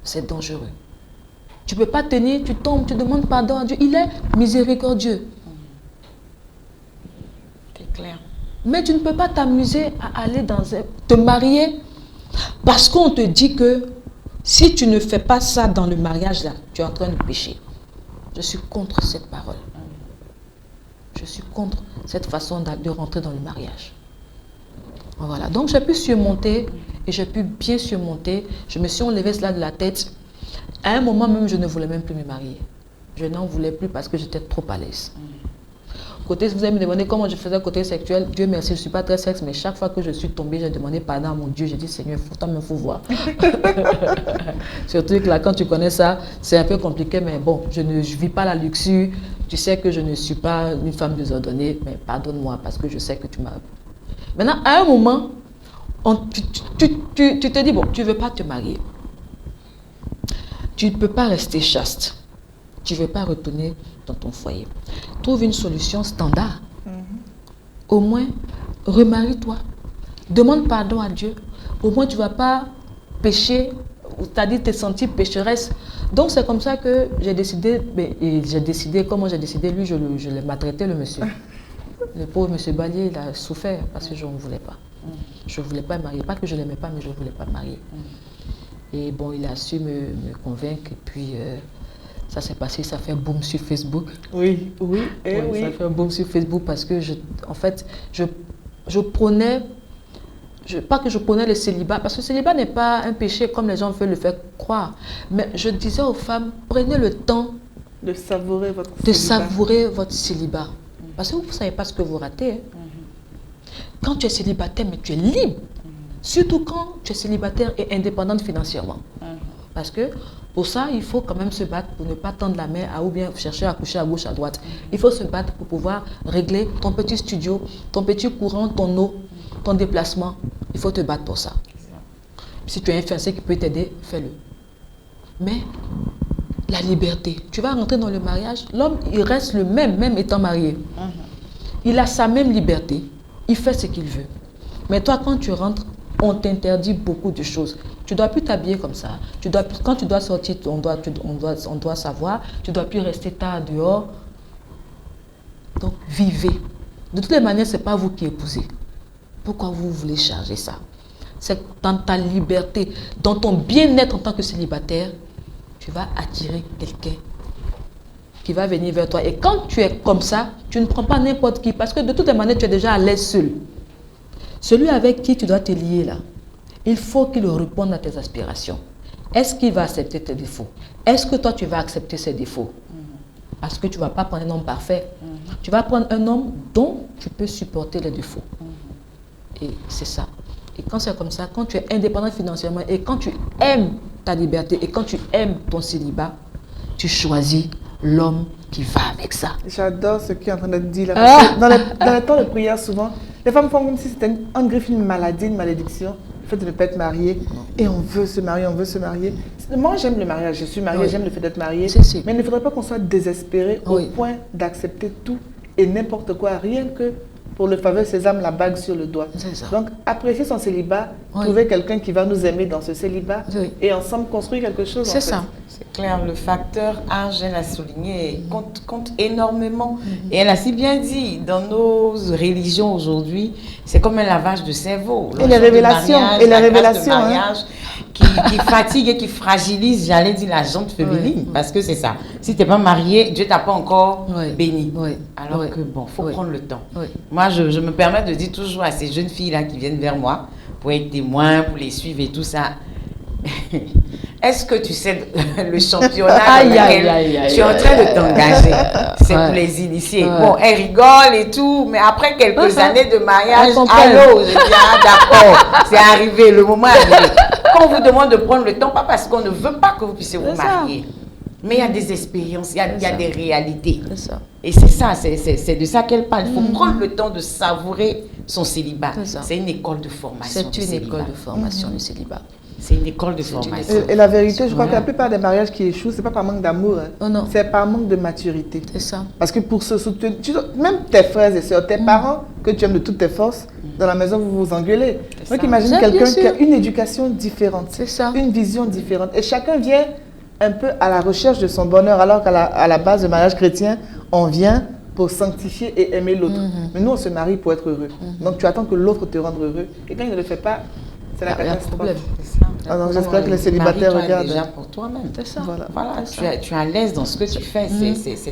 C'est dangereux. Tu ne peux pas tenir, tu tombes, tu demandes pardon à Dieu. Il est miséricordieux. C'est clair. Mais tu ne peux pas t'amuser à aller te marier parce qu'on te dit que si tu ne fais pas ça dans le mariage, là, tu es en train de pécher. Je suis contre cette parole. Je suis contre cette façon de rentrer dans le mariage. Voilà. Donc j'ai pu surmonter et j'ai pu bien surmonter. Je me suis enlevé cela de la tête. À un moment même, je ne voulais même plus me marier. Je n'en voulais plus parce que j'étais trop à l'aise. Côté, vous allez me demander comment je faisais côté sexuel. Dieu merci, je ne suis pas très sexe, mais chaque fois que je suis tombée, j'ai demandé pardon à mon Dieu. J'ai dit, Seigneur, il faut voir. Surtout que là, quand tu connais ça, c'est un peu compliqué, mais bon, je ne vis pas la luxure. Tu sais que je ne suis pas une femme désordonnée, mais pardonne-moi parce que je sais que tu m'as... Maintenant, à un moment, tu te dis, bon, tu ne veux pas te marier. Tu ne peux pas rester chaste. Tu ne veux pas retourner dans ton foyer. Trouve une solution standard. Au moins, remarie-toi. Demande pardon à Dieu. Au moins, tu ne vas pas pécher, c'est-à-dire te sentir pécheresse. Donc, c'est comme ça que j'ai décidé, comment j'ai décidé, lui, je l'ai maltraité, le monsieur. Le pauvre monsieur Ballier, il a souffert parce que je ne voulais pas. Je ne voulais pas me marier. Pas que je ne l'aimais pas, mais je ne voulais pas me marier. Et bon, il a su me convaincre. Et puis, ça s'est passé, ça fait un boom sur Facebook. Oui. Ça fait un boom sur Facebook parce que, je prônais, pas que je prônais le célibat, parce que le célibat n'est pas un péché comme les gens veulent le faire croire. Mais je disais aux femmes, prenez le temps de savourer votre célibat. Parce que vous ne savez pas ce que vous ratez. Quand tu es célibataire, mais tu es libre. Surtout quand tu es célibataire et indépendante financièrement. Parce que pour ça, il faut quand même se battre pour ne pas tendre la main ou bien chercher à coucher à gauche, à droite. Il faut se battre pour pouvoir régler ton petit studio, ton petit courant, ton eau, ton déplacement. Il faut te battre pour ça. Si tu as un fiancé qui peut t'aider, fais-le. Mais la liberté, tu vas rentrer dans le mariage, l'homme, il reste le même étant marié. Il a sa même liberté. Il fait ce qu'il veut. Mais toi, quand tu rentres, on t'interdit beaucoup de choses. Tu ne dois plus t'habiller comme ça. Quand tu dois sortir, on doit savoir. Tu ne dois plus rester tard dehors. Donc, vivez. De toutes les manières, ce n'est pas vous qui épousez. Pourquoi vous voulez charger ça? C'est dans ta liberté, dans ton bien-être en tant que célibataire, tu vas attirer quelqu'un qui va venir vers toi. Et quand tu es comme ça, tu ne prends pas n'importe qui. Parce que de toutes les manières, tu es déjà à l'aise seul. Celui avec qui tu dois te lier là, il faut qu'il réponde à tes aspirations. Est-ce qu'il va accepter tes défauts? Est-ce que toi, tu vas accepter ses défauts? Parce que tu ne vas pas prendre un homme parfait. Tu vas prendre un homme dont tu peux supporter les défauts. Et c'est ça. Et quand c'est comme ça, quand tu es indépendant financièrement et quand tu aimes ta liberté et quand tu aimes ton célibat, tu choisis l'homme qui va avec ça. J'adore ce qui est en train de dire là. Parce que dans les temps de prière, souvent, Les femmes font comme si c'était en griffe une maladie, une malédiction, le fait de ne pas être mariée. Et on veut se marier, on veut se marier. Moi, j'aime le mariage, je suis mariée, j'aime le fait d'être mariée. Mais il ne faudrait pas qu'on soit désespéré au point d'accepter tout et n'importe quoi, rien que pour le faveur sésame, la bague sur le doigt. Donc, apprécier son célibat, trouver quelqu'un qui va nous aimer dans ce célibat et ensemble construire quelque chose. C'est ça. C'est clair, le facteur âge, elle a souligné, compte énormément. Et elle a si bien dit, dans nos religions aujourd'hui, c'est comme un lavage de cerveau. Et les révélations. Et les révélations. Qui fatigue et qui fragilise, j'allais dire, la jante féminine. Parce que c'est ça. Si tu n'es pas marié, Dieu t'a pas encore béni. Alors que bon, il faut prendre le temps. Moi, je me permets de dire toujours à ces jeunes filles-là qui viennent vers moi, pour être témoins, pour les suivre et tout ça. Est-ce que tu sais le championnat dans lequel tu es en train de t'engager? C'est pour les initiés. Bon, elle rigole et tout, mais après quelques années de mariage, allô, je dis, d'accord, c'est arrivé, le moment est arrivé. Quand on vous demande de prendre le temps, pas parce qu'on ne veut pas que vous puissiez vous marier, mais il y a des expériences, il y a des réalités. Et c'est ça, c'est de ça qu'elle parle. Il faut prendre le temps de savourer son célibat. C'est une école de formation. C'est une école de formation, le célibat. C'est une école de formation. Et la vérité, je crois que la plupart des mariages qui échouent, ce n'est pas par manque d'amour, c'est par manque de maturité. C'est ça. Parce que pour se soutenir, même tes frères et sœurs, tes parents, que tu aimes de toutes tes forces, dans la maison, vous vous engueulez. Donc imagine quelqu'un qui a une éducation différente, une vision différente. Et chacun vient un peu à la recherche de son bonheur, alors qu'à la base du mariage chrétien, on vient pour sanctifier et aimer l'autre. Mais nous, on se marie pour être heureux. Donc tu attends que l'autre te rende heureux. Et quand il ne le fait pas, c'est la catastrophe. Alors j'espère que les célibataires regardent. Déjà pour toi-même. C'est ça. Voilà. Tu es à l'aise dans ce que tu fais.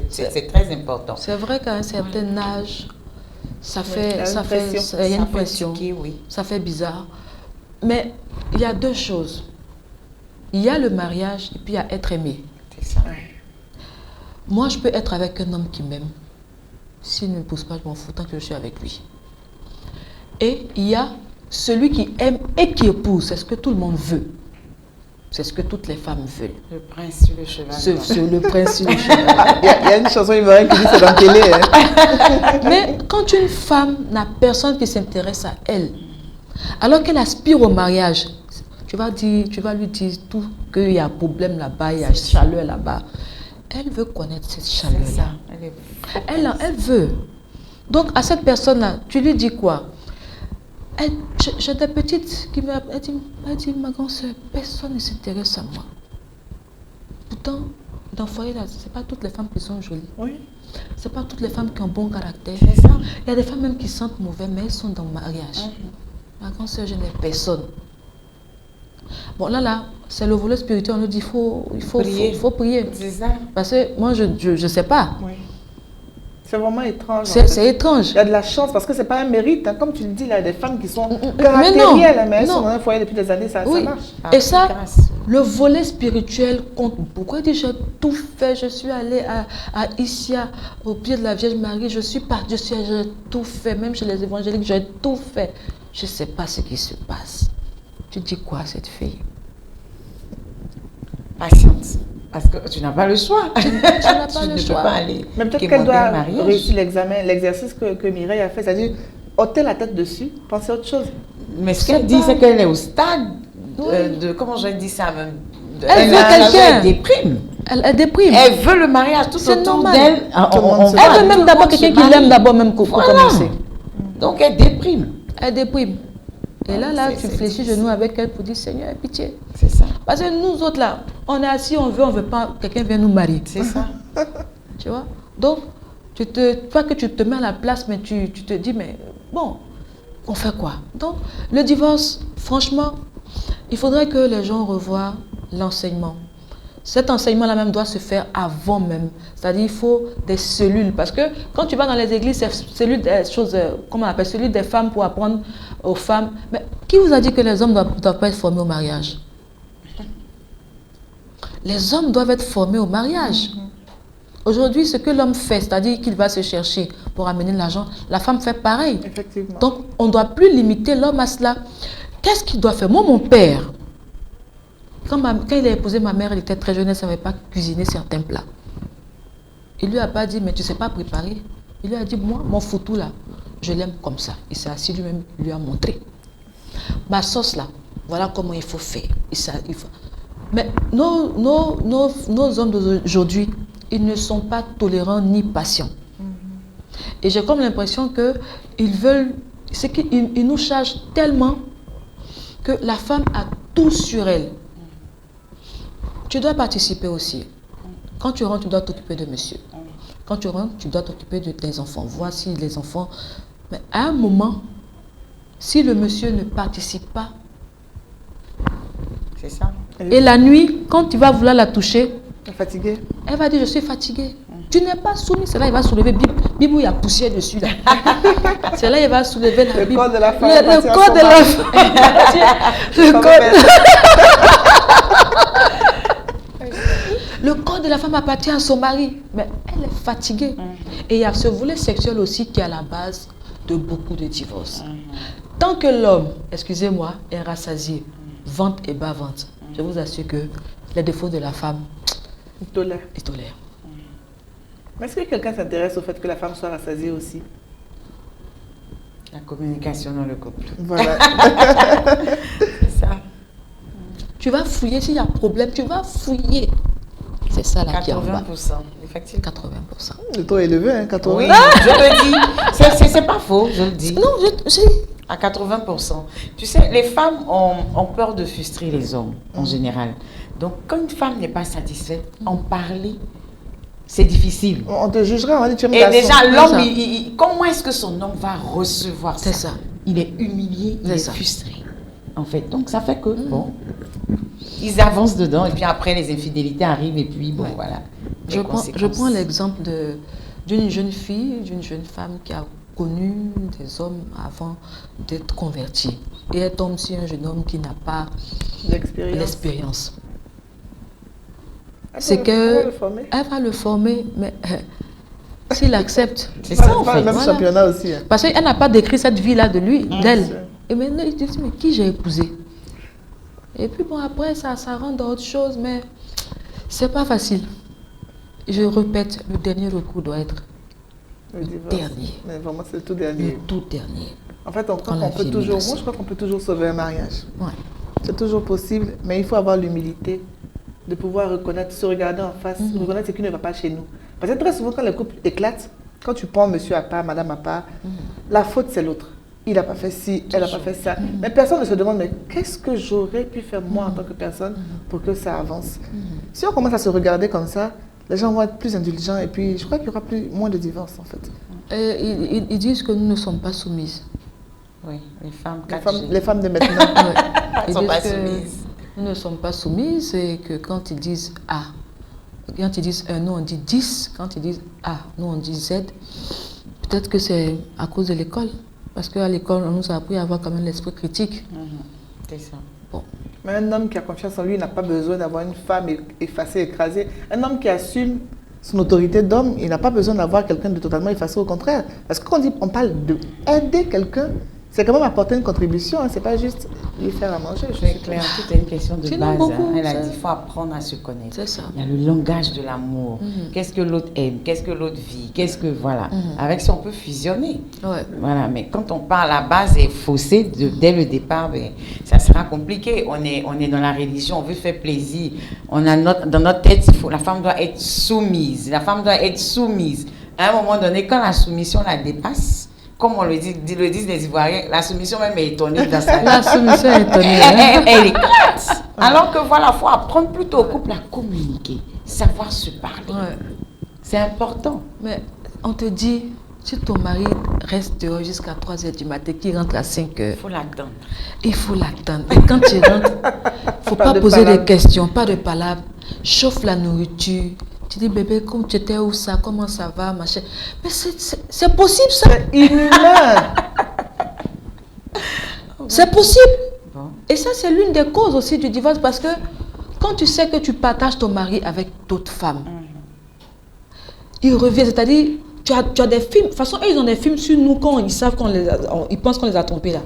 C'est très important. C'est vrai qu'à un certain âge, il y a une pression. Ça fait bizarre. Mais il y a deux choses. Il y a le mariage et puis il y a être aimé. C'est ça. Moi, je peux être avec un homme qui m'aime. S'il ne me pousse pas, je m'en fous tant que je suis avec lui. Et il y a celui qui aime et qui épouse. C'est ce que tout le monde veut. C'est ce que toutes les femmes veulent. Le prince sur le cheval. Le prince sur le cheval. Il y a une chanson ivoirienne qui dit c'est dans télé. Mais quand une femme n'a personne qui s'intéresse à elle, alors qu'elle aspire au mariage, tu vas lui dire tout qu'il y a un problème là-bas, il y a chaleur là-bas. Elle veut connaître cette chaleur-là. Elle veut. Donc, à cette personne-là, tu lui dis quoi? J'ai des petites qui m'ont dit, ma grande soeur, personne ne s'intéresse à moi. Pourtant, dans le foyer, là, ce n'est pas toutes les femmes qui sont jolies. Oui. Ce n'est pas toutes les femmes qui ont bon caractère. C'est ça. Il y a des femmes même qui sentent mauvais, mais elles sont dans le mariage. Ma grande soeur, je n'ai personne. Bon, là, c'est le volet spirituel. On nous dit il faut prier. C'est ça. Parce que moi, je ne sais pas. Oui. C'est vraiment étrange. C'est étrange. Il y a de la chance parce que ce n'est pas un mérite. Hein. Comme tu le dis, il y a des femmes qui sont caractérielles, mais elles sont dans un foyer depuis des années, ça marche. Et ça, le volet spirituel compte beaucoup. Il dit, j'ai tout fait. Je suis allée à Issia, au pied de la Vierge Marie. Je suis partie, j'ai tout fait. Même chez les évangéliques, j'ai tout fait. Je ne sais pas ce qui se passe. Tu dis quoi à cette fille? Patiente. Parce que tu n'as pas le choix. Tu n'as pas le choix. Peux pas aller. Mais peut-être qu'elle doit réussir l'examen, l'exercice que Mireille a fait. C'est-à-dire, ôter la tête dessus, penser à autre chose. Mais ce qu'elle dit, c'est qu'elle est au stade de... Comment je dis ça même? Elle veut quelqu'un. Elle déprime. Elle déprime. Elle veut le mariage tout autour d'elle. Elle veut même d'abord quelqu'un qui l'aime d'abord même pour commencer. Donc elle déprime. Elle déprime. Et là, tu fléchis genoux avec elle pour dire, Seigneur, pitié. C'est ça. Parce que nous autres, là, on est assis, on veut pas, quelqu'un vient nous marier. C'est ça. Tu vois? Donc, toi que tu te mets à la place, mais tu te dis, mais bon, on fait quoi? Donc, le divorce, franchement, il faudrait que les gens revoient l'enseignement. Cet enseignement-là même doit se faire avant même. C'est-à-dire il faut des cellules. Parce que quand tu vas dans les églises, c'est cellules des choses, comment on appelle, cellules des femmes pour apprendre aux femmes. Mais qui vous a dit que les hommes ne doivent pas être formés au mariage? Les hommes doivent être formés au mariage. Aujourd'hui, ce que l'homme fait, c'est-à-dire qu'il va se chercher pour amener de l'argent, la femme fait pareil. Effectivement. Donc, on ne doit plus limiter l'homme à cela. Qu'est-ce qu'il doit faire? Moi, mon père, quand il a épousé ma mère, elle était très jeune, elle ne savait pas cuisiner certains plats. Il lui a pas dit, mais tu ne sais pas préparer. Il lui a dit, moi, mon foutou là, je l'aime comme ça. Il s'est assis lui-même, il lui a montré. Ma sauce là, voilà comment il faut faire. Mais nos hommes d'aujourd'hui, ils ne sont pas tolérants ni patients. Et j'ai comme l'impression qu'ils veulent, c'est qu'ils nous chargent tellement que la femme a tout sur elle. Tu dois participer aussi. Quand tu rentres, tu dois t'occuper de monsieur. Quand tu rentres, tu dois t'occuper de tes enfants. Voici les enfants. Mais à un moment, si le monsieur ne participe pas, c'est ça. Et la nuit, quand tu vas vouloir la toucher, Fatiguée. Elle va dire, je suis fatiguée. Tu n'es pas soumis. C'est là il va soulever Bibou, il y a poussière dessus. Là. C'est là il va soulever la Le corps de la femme. Le corps de la femme. Le corps de la femme appartient à son mari. Mais elle est fatiguée. Et il y a ce volet sexuel aussi qui est à la base de beaucoup de divorces. Tant que l'homme, excusez-moi, est rassasié, vente et bas-vente, je vous assure que les défauts de la femme, il tolère. Mais est-ce que quelqu'un s'intéresse au fait que la femme soit rassasiée aussi? La communication dans le couple. Voilà. C'est ça. Tu vas fouiller, s'il y a problème, tu vas fouiller. C'est ça là qui est en bas. 80%, effectivement. 80%. Le taux est élevé, hein, 80%. Oui, je le dis. C'est pas faux, je le dis. Non, à 80%. Tu sais, les femmes ont peur de frustrer les hommes, en général. Donc, quand une femme n'est pas satisfaite, en parler, c'est difficile. On te jugera, on va dire tu aimes Et garçon. déjà, l'homme, comment est-ce que son homme va recevoir ça? C'est ça. Il est humilié, il est ça. frustré. En fait, donc ça fait que, bon, ils avancent dedans, et puis après, les infidélités arrivent, et puis, bon, voilà. Je prends l'exemple d'une jeune fille, d'une jeune femme qui a connu des hommes avant d'être convertie. Et elle tombe sur un jeune homme qui n'a pas l'expérience. C'est que elle va le former, mais s'il accepte, c'est ça en fait. Même championnat aussi. Hein. Parce qu'elle n'a pas décrit cette vie-là de lui, d'elle. Et maintenant il te dit, mais qui j'ai épousé? Et puis bon, après ça rend dans autre chose, mais c'est pas facile. Je répète, le dernier recours doit être le dernier. Mais vraiment, c'est le tout dernier. Le tout dernier. En fait, on croit qu'on peut toujours, moi je crois qu'on peut toujours sauver un mariage. Ouais. C'est toujours possible, mais il faut avoir l'humilité de pouvoir reconnaître, se regarder en face, reconnaître ce qui ne va pas chez nous. Parce que très souvent, quand le couple éclate, quand tu prends monsieur à part, madame à part, la faute c'est l'autre. Il n'a pas fait ci, elle n'a pas fait ça. Mais personne ne se demande, mais qu'est-ce que j'aurais pu faire moi en tant que personne pour que ça avance? Si on commence à se regarder comme ça, les gens vont être plus indulgents et puis je crois qu'il y aura moins de divorces en fait. Ils disent que nous ne sommes pas soumises. Oui, les femmes de maintenant. Elles ne sont pas soumises. Nous ne sommes pas soumises et que quand ils disent A, quand ils disent 1, nous on dit 10, quand ils disent A, nous on dit Z, peut-être que c'est à cause de l'école. Parce qu'à l'école, on nous a appris à avoir quand même l'esprit critique. C'est ça. Bon. Mais un homme qui a confiance en lui n'a pas besoin d'avoir une femme effacée, écrasée. Un homme qui assume son autorité d'homme, il n'a pas besoin d'avoir quelqu'un de totalement effacé, au contraire. Parce que quand on parle d'aider quelqu'un, c'est quand même apporter une contribution, hein. C'est pas juste lui faire à manger. C'est clair, tout est une question de base. Beaucoup, elle a dit, il faut apprendre à se connaître. C'est ça. Il y a le langage de l'amour. Qu'est-ce que l'autre aime, qu'est-ce que l'autre vit, qu'est-ce que, voilà. Avec ça, on peut fusionner. Ouais. Voilà, mais quand on part, la base est faussée dès le départ, ben, ça sera compliqué. On est dans la religion, on veut faire plaisir. On a dans notre tête, la femme doit être soumise. La femme doit être soumise. À un moment donné, quand la soumission la dépasse, comme on le disent les Ivoiriens, la soumission même est étonnée dans sa vie. La soumission est étonnée. Elle éclate. Alors que voilà, il faut apprendre plutôt au couple à communiquer, savoir se parler. Ouais. C'est important. Mais on te dit, si ton mari reste dehors jusqu'à 3h du matin, qu'il rentre à 5h. Il faut l'attendre. Il faut l'attendre. Et quand tu rentres, il ne faut pas poser des questions, pas de palabres. Chauffe la nourriture. Tu dis, bébé, comme tu étais où ça, comment ça va, machin. Mais c'est possible ça. C'est inhumain. C'est possible. Bon. Et ça, c'est l'une des causes aussi du divorce parce que quand tu sais que tu partages ton mari avec d'autres femmes, il revient, c'est-à-dire, tu as des films, de toute façon, eux, ils ont des films sur nous quand ils savent ils pensent qu'on les a trompés là.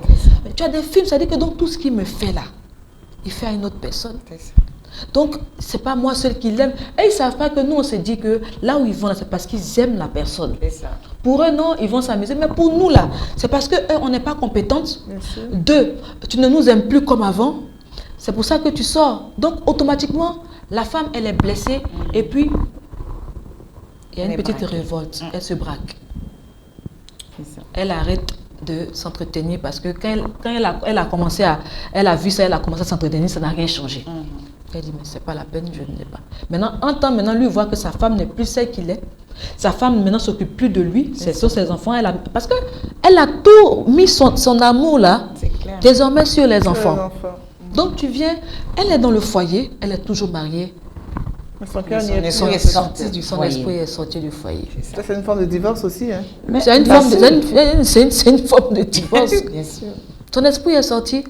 Mais tu as des films, c'est-à-dire que donc tout ce qu'il me fait là, il fait à une autre personne. Donc, c'est pas moi seul qui l'aime. Et ils ne savent pas que nous, on se dit que là où ils vont, c'est parce qu'ils aiment la personne. C'est ça. Pour eux, non, ils vont s'amuser. Mais pour nous, là, c'est parce qu'on n'est pas compétente. Bien sûr. 2, tu ne nous aimes plus comme avant. C'est pour ça que tu sors. Donc, automatiquement, la femme, elle est blessée. Et puis, il y a Elle une est petite braquée. révolte. Elle se braque. C'est ça. Elle arrête de s'entretenir parce que quand elle a commencé à... Elle a vu ça, elle a commencé à s'entretenir, ça n'a rien changé. Elle dit, mais c'est pas la peine, je ne l'ai pas. Maintenant, lui voit que sa femme n'est plus celle qu'il est. Sa femme, maintenant, s'occupe plus de lui. C'est sur ses enfants. Parce qu'elle a tout mis son amour, là, C'est clair. désormais sur les Sur enfants. les enfants. Donc, tu viens, elle est dans le foyer, elle est toujours mariée. Mais son cœur n'y est Son plus. esprit est sorti du Son foyer. esprit est sorti du foyer. Ça, c'est une forme de divorce aussi. Hein. C'est une, forme de- c'est une forme de divorce. Bien sûr. Ton esprit est sorti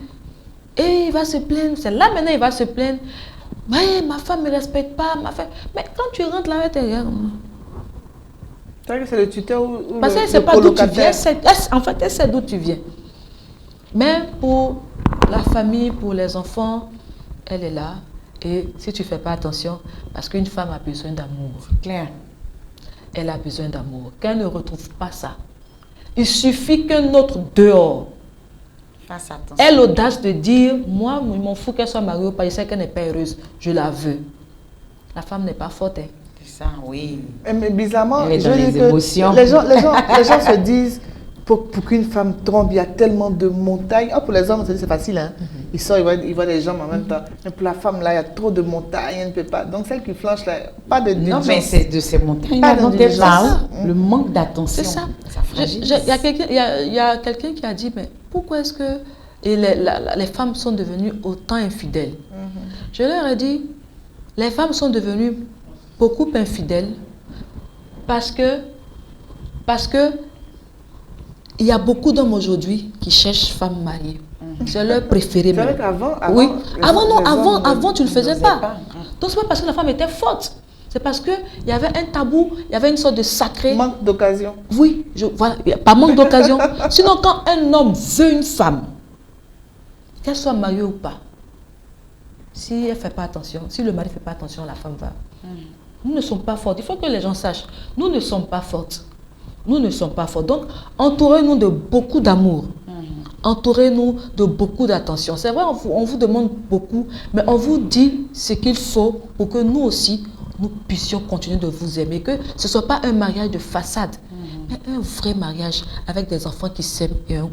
et il va se plaindre. C'est là maintenant il va se plaindre. Mais ma femme ne me respecte pas. Mais quand tu rentres là, tu regardes. C'est vrai que c'est le tuteur ou Parce qu'elle ne le sait pas d'où tu colocataire. viens. En fait, elle sait d'où tu viens. Mais pour la famille, pour les enfants, elle est là. Et si tu ne fais pas attention, parce qu'une femme a besoin d'amour. Clair. Elle a besoin d'amour. Quand elle ne retrouve pas ça, il suffit qu'un autre dehors Fasse attention. ait l'audace de dire, moi, il m'en fout qu'elle soit mariée ou pas, je sais qu'elle n'est pas heureuse, je la veux. La femme n'est pas forte. Hein. C'est ça, oui. Mais bizarrement, Elle est je dans dis les que émotions. les gens se disent, pour qu'une femme trompe, il y a tellement de montagnes. Oh, pour les hommes, c'est facile. Hein? Ils sortent, ils voient des jambes en même temps. Mais pour la femme, là, il y a trop de montagnes, elle ne peut pas. Donc, celle qui flanche, là, pas de Non, mais c'est de ces montagnes Pas dont elle d'indulgence. parle. C'est ça. Le manque d'attention. C'est ça. Ça fragilise. Il y a quelqu'un qui a dit, mais pourquoi est-ce que les femmes sont devenues autant infidèles? Je leur ai dit, les femmes sont devenues beaucoup infidèles parce que il y a beaucoup d'hommes aujourd'hui qui cherchent femmes mariées. C'est leur préféré. C'est vrai même. qu'avant, Oui. les hommes, Avant, tu ne le faisais n'osaient pas. pas. Donc, c'est pas parce que la femme était forte. C'est parce qu'il y avait un tabou, il y avait une sorte de sacré. manque d'occasion. Oui, voilà, pas manque d'occasion. Sinon, quand un homme veut une femme, qu'elle soit mariée ou pas, si elle ne fait pas attention, si le mari ne fait pas attention, la femme va. Nous ne sommes pas fortes. Il faut que les gens sachent, nous ne sommes pas fortes. Nous ne sommes pas fortes. Donc, entourez-nous de beaucoup d'amour. Entourez-nous de beaucoup d'attention. C'est vrai, on vous demande beaucoup, mais on vous dit ce qu'il faut pour que nous aussi, nous puissions continuer de vous aimer. Que ce ne soit pas un mariage de façade, mais un vrai mariage avec des enfants qui s'aiment et un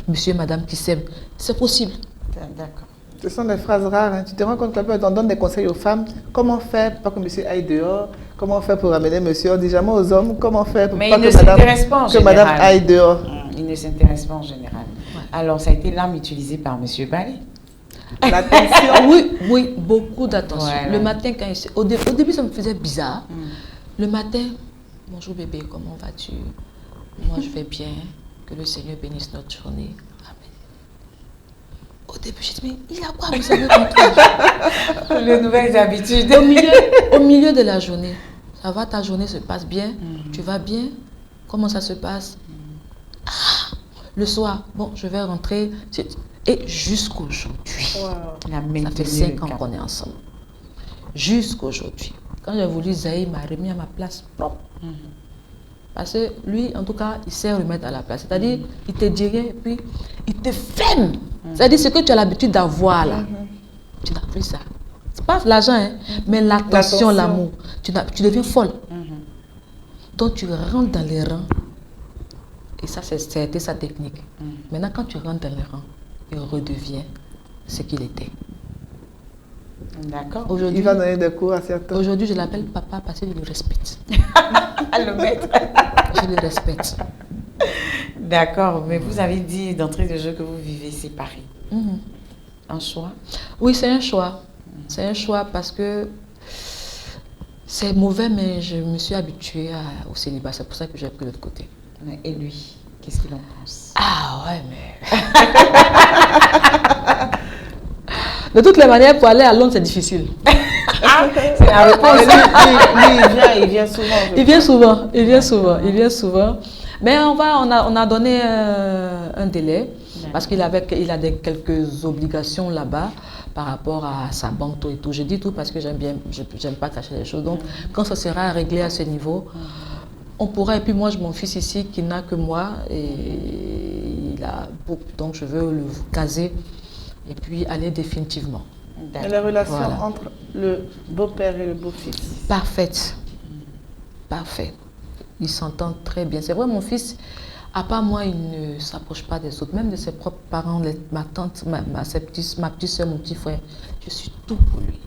monsieur et madame qui s'aiment. C'est possible. D'accord. Ce sont des phrases rares. Hein. Tu te rends compte qu'on donne des conseils aux femmes. Comment faire pour que monsieur aille dehors? Comment faire pour ramener monsieur? On dit jamais aux hommes comment faire pour Mais pas ils ne que madame, s'intéressent pas en que madame général. aille dehors. Il ne s'intéresse pas en général. Alors, ça a été l'arme utilisée par M. Ballet. L'attention. Oui, beaucoup d'attention. Voilà. Le matin, quand au début, ça me faisait bizarre. Le matin, bonjour bébé, comment vas-tu? Moi, je vais bien. Que le Seigneur bénisse notre journée. Amen. Au début, je dis, mais il a quoi, vous savez, contre Les nouvelles habitudes. au milieu de la journée, ça va, ta journée se passe bien? Tu vas bien? Comment ça se passe? Ah, le soir, bon, je vais rentrer. Et jusqu'aujourd'hui, Il a ça maintenu fait 5 le ans cap. qu'on est ensemble. Jusqu'aujourd'hui. Quand j'ai voulu, Zaï m'a remis à ma place propre. Parce que lui, en tout cas, il sait remettre à la place. C'est-à-dire, il te dit rien et puis il te ferme. C'est-à-dire, ce que tu as l'habitude d'avoir là, tu n'as plus ça. C'est pas l'argent, hein, mais l'attention, L'attention. l'amour. Tu deviens folle. Donc, tu rentres dans les rangs. Et ça, c'était sa technique. Maintenant, quand tu rentres dans les rangs, il redevient ce qu'il était. D'accord. Aujourd'hui, Il va donner des cours à certains. je l'appelle papa parce que je le respecte. Le maître. Je le respecte. D'accord, mais vous avez dit d'entrée de jeu que vous vivez séparés. Un choix? Oui, c'est un choix. C'est un choix parce que c'est mauvais, mais je me suis habituée au célibat. C'est pour ça que j'ai pris l'autre côté. Et lui, qu'est-ce qu'il en pense? Ah ouais, mais... De toutes les manières, pour aller à Londres, c'est difficile. C'est la réponse. Il vient souvent. Il vient souvent. Mais on a donné un délai parce qu'il a quelques obligations là-bas. par rapport à sa banque, tout et tout. Je dis tout parce que j'aime bien, j'aime pas cacher les choses. Donc, quand ça sera réglé à ce niveau, on pourra, et puis moi, j'ai mon fils ici qui n'a que moi, et il a beaucoup, donc je veux le caser, et puis aller définitivement. Et la relation Voilà. entre le beau-père et le beau-fils? Parfaite. Parfait. Ils s'entendent très bien. C'est vrai, mon fils, à part moi, il ne s'approche pas des autres, même de ses propres parents, ma tante, ma petite soeur, mon petit frère. Je suis tout pour lui.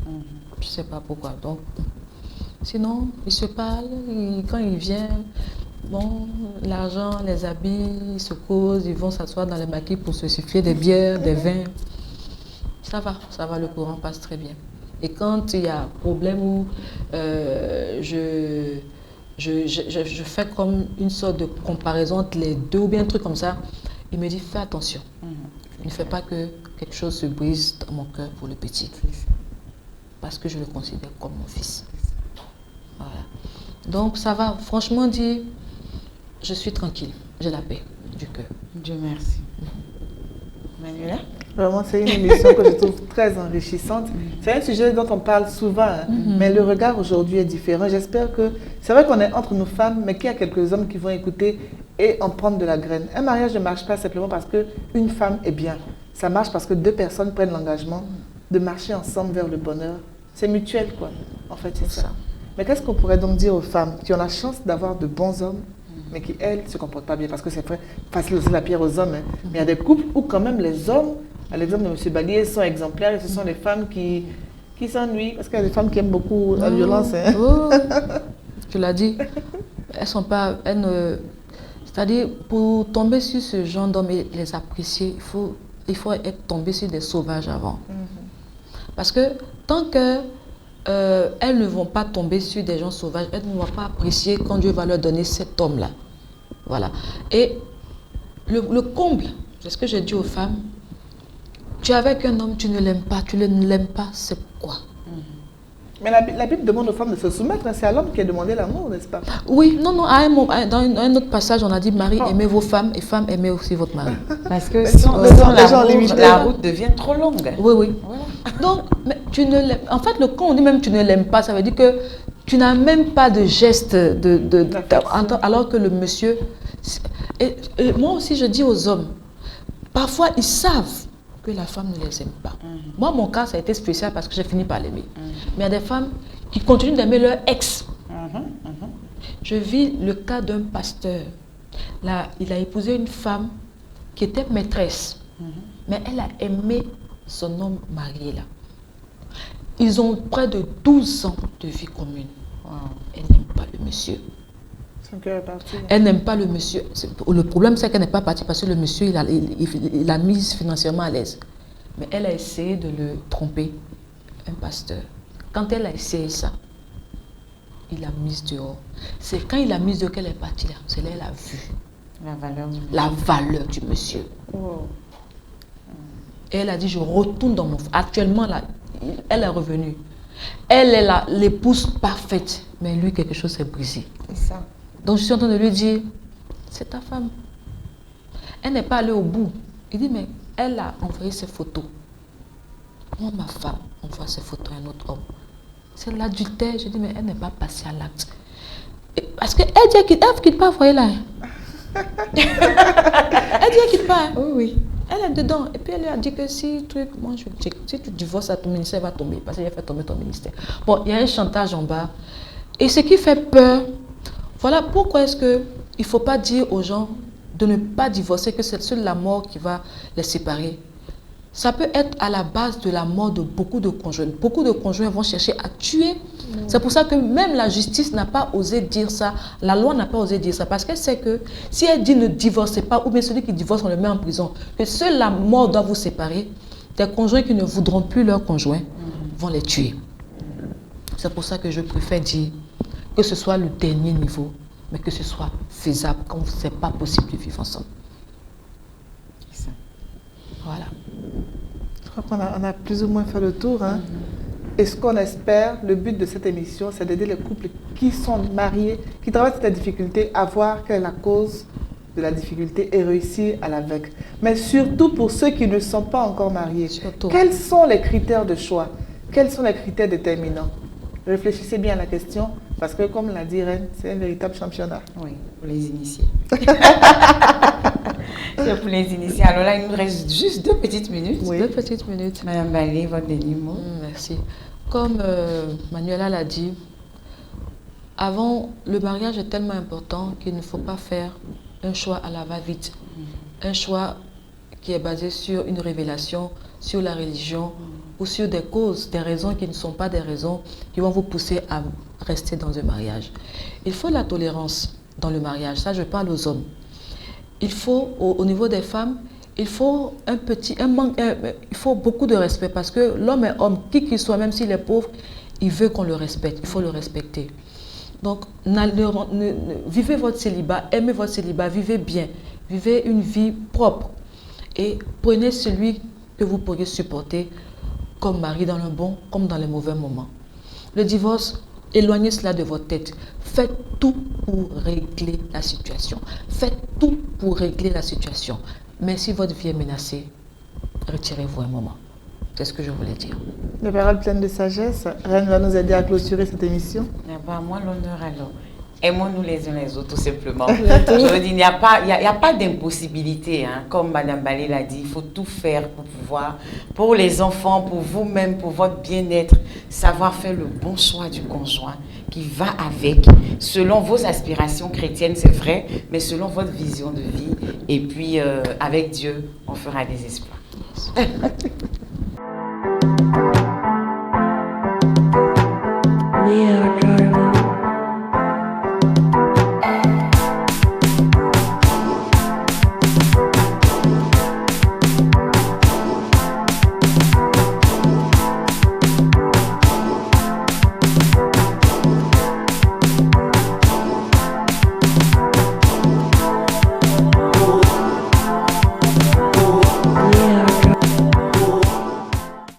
Je ne sais pas pourquoi. Donc, sinon, ils se parlent, quand il vient, bon, l'argent, les habits, ils se causent, ils vont s'asseoir dans les maquis pour se siffler des bières, des vins. Ça va, le courant passe très bien. Et quand il y a problème où je fais comme une sorte de comparaison entre les deux ou bien un truc comme ça, il me dit fais attention. Ne fais pas que quelque chose se brise dans mon cœur pour le petit. Parce que je le considère comme mon fils. Voilà. Donc ça va, franchement dit, je suis tranquille, j'ai la paix du cœur. Dieu merci. Manuela? Vraiment, c'est une émission que je trouve très enrichissante. C'est un sujet dont on parle souvent, hein, mais le regard aujourd'hui est différent. J'espère que, c'est vrai qu'on est entre nous femmes, mais qu'il y a quelques hommes qui vont écouter et en prendre de la graine. Un mariage ne marche pas simplement parce qu'une femme est bien. Ça marche parce que deux personnes prennent l'engagement de marcher ensemble vers le bonheur. C'est mutuel, quoi. En fait, c'est ça. Mais qu'est-ce qu'on pourrait donc dire aux femmes qui ont la chance d'avoir de bons hommes, mais qui, elles, ne se comportent pas bien? Parce que c'est facile aussi la pierre aux hommes. Hein. Mais il y a des couples où quand même les hommes, à l'exemple de M. Balier, sont exemplaires et ce sont les femmes qui s'ennuient. Parce qu'il y a des femmes qui aiment beaucoup la violence. Hein. Oh, tu l'as dit. Elles sont pas... c'est-à-dire, pour tomber sur ce genre d'hommes et les apprécier, il faut être tombé sur des sauvages avant. Parce que tant que elles ne vont pas tomber sur des gens sauvages, elles ne vont pas apprécier quand Dieu va leur donner cet homme-là. Voilà. Et le comble, c'est ce que j'ai dit aux femmes, tu es avec un homme, tu ne l'aimes pas, c'est quoi? Mais la Bible demande aux femmes de se soumettre, hein. C'est à l'homme qui a demandé l'amour, n'est-ce pas? Oui, non, dans un autre passage, on a dit, Marie, aimez vos femmes, et femmes, aimez aussi votre mari. Parce que sinon, la route devient trop longue. Oui, oui. Voilà. Donc, mais tu ne l'aimes. En fait, quand on dit même tu ne l'aimes pas, ça veut dire que tu n'as même pas de geste alors que le monsieur. Et moi aussi, je dis aux hommes, parfois ils savent que la femme ne les aime pas. Moi, mon cas, ça a été spécial parce que j'ai fini par l'aimer. Mais il y a des femmes qui continuent d'aimer leur ex. Je vis le cas d'un pasteur. Là, il a épousé une femme qui était maîtresse, mais elle a aimé son homme marié là. Ils ont près de 12 ans de vie commune. Elle n'aime pas le monsieur. Son cœur est parti. Elle n'aime pas le monsieur. Le problème, c'est qu'elle n'est pas partie parce que le monsieur, il l'a mise financièrement à l'aise. Mais elle a essayé de le tromper, un pasteur. Quand elle a essayé ça, il l'a mise dehors. C'est quand il l'a mise dehors qu'elle est partie là. C'est là qu'elle a vu la valeur du monsieur. Et elle a dit, je retourne dans mon... Actuellement, là, elle est revenue. Elle est l'épouse parfaite. Mais lui, quelque chose s'est brisé. C'est ça. Donc, je suis en train de lui dire, c'est ta femme. Elle n'est pas allée au bout. Il dit, mais elle a envoyé ses photos. Moi, ma femme envoie ses photos à un autre homme. C'est l'adultère. Je dis, mais elle n'est pas passée à l'acte. Parce qu'elle dit qu'elle ne quitte pas, voyez là. Elle dit qu'elle ne quitte pas. Oui, oui. Elle est dedans. Et puis elle lui a dit que si tu divorces à ton ministère, va tomber. Parce qu'il a fait tomber ton ministère. Bon, il y a un chantage en bas. Et ce qui fait peur, voilà pourquoi est-ce qu'il ne faut pas dire aux gens de ne pas divorcer, que c'est seule la mort qui va les séparer. Ça peut être à la base de la mort de beaucoup de conjoints. Beaucoup de conjoints vont chercher à tuer. C'est pour ça que même la justice n'a pas osé dire ça. La loi n'a pas osé dire ça. Parce qu'elle sait que si elle dit ne divorcez pas, ou bien celui qui divorce, on le met en prison, que seule la mort doit vous séparer, des conjoints qui ne voudront plus leur conjoint vont les tuer. C'est pour ça que je préfère dire que ce soit le dernier niveau, mais que ce soit faisable quand ce n'est pas possible de vivre ensemble. Voilà. Je crois qu'on a plus ou moins fait le tour. Hein. Et ce qu'on espère, le but de cette émission, c'est d'aider les couples qui sont mariés, qui traversent cette difficulté, à voir quelle est la cause de la difficulté et réussir à la vaincre. Mais surtout pour ceux qui ne sont pas encore mariés, quels sont les critères de choix? Quels sont les critères déterminants? Réfléchissez bien à la question, parce que comme l'a dit Reine, c'est un véritable championnat. Oui, pour les initiés. C'est pour les initiés. Alors là, il nous reste juste 2 petites minutes. Oui. 2 petites minutes. Madame Balé, votre dernier mot. Merci. Comme Manuela l'a dit, avant, le mariage est tellement important qu'il ne faut pas faire un choix à la va-vite. Un choix qui est basé sur une révélation, sur la religion ou sur des causes, des raisons qui ne sont pas des raisons qui vont vous pousser à rester dans un mariage. Il faut la tolérance dans le mariage, ça je parle aux hommes. Il faut, au niveau des femmes, il faut il faut beaucoup de respect parce que l'homme est homme, qui qu'il soit, même s'il est pauvre, il veut qu'on le respecte, il faut le respecter. Donc, vivez votre célibat, aimez votre célibat, vivez bien, vivez une vie propre et prenez celui que vous pourriez supporter comme mari dans le bon comme dans les mauvais moments. Le divorce, éloignez cela de votre tête. Faites tout pour régler la situation. Faites tout pour régler la situation. Mais si votre vie est menacée, retirez-vous un moment. C'est ce que je voulais dire. Les paroles pleines de sagesse. Reine va nous aider à clôturer cette émission. À moi l'honneur alors. Aimons-nous les uns les autres, tout simplement. Je veux dire, il n'y a pas d'impossibilité. Hein. Comme Madame Balé l'a dit, il faut tout faire pour pouvoir, pour les enfants, pour vous-même, pour votre bien-être, savoir faire le bon choix du conjoint qui va avec, selon vos aspirations chrétiennes, c'est vrai, mais selon votre vision de vie. Et puis, avec Dieu, on fera des espoirs.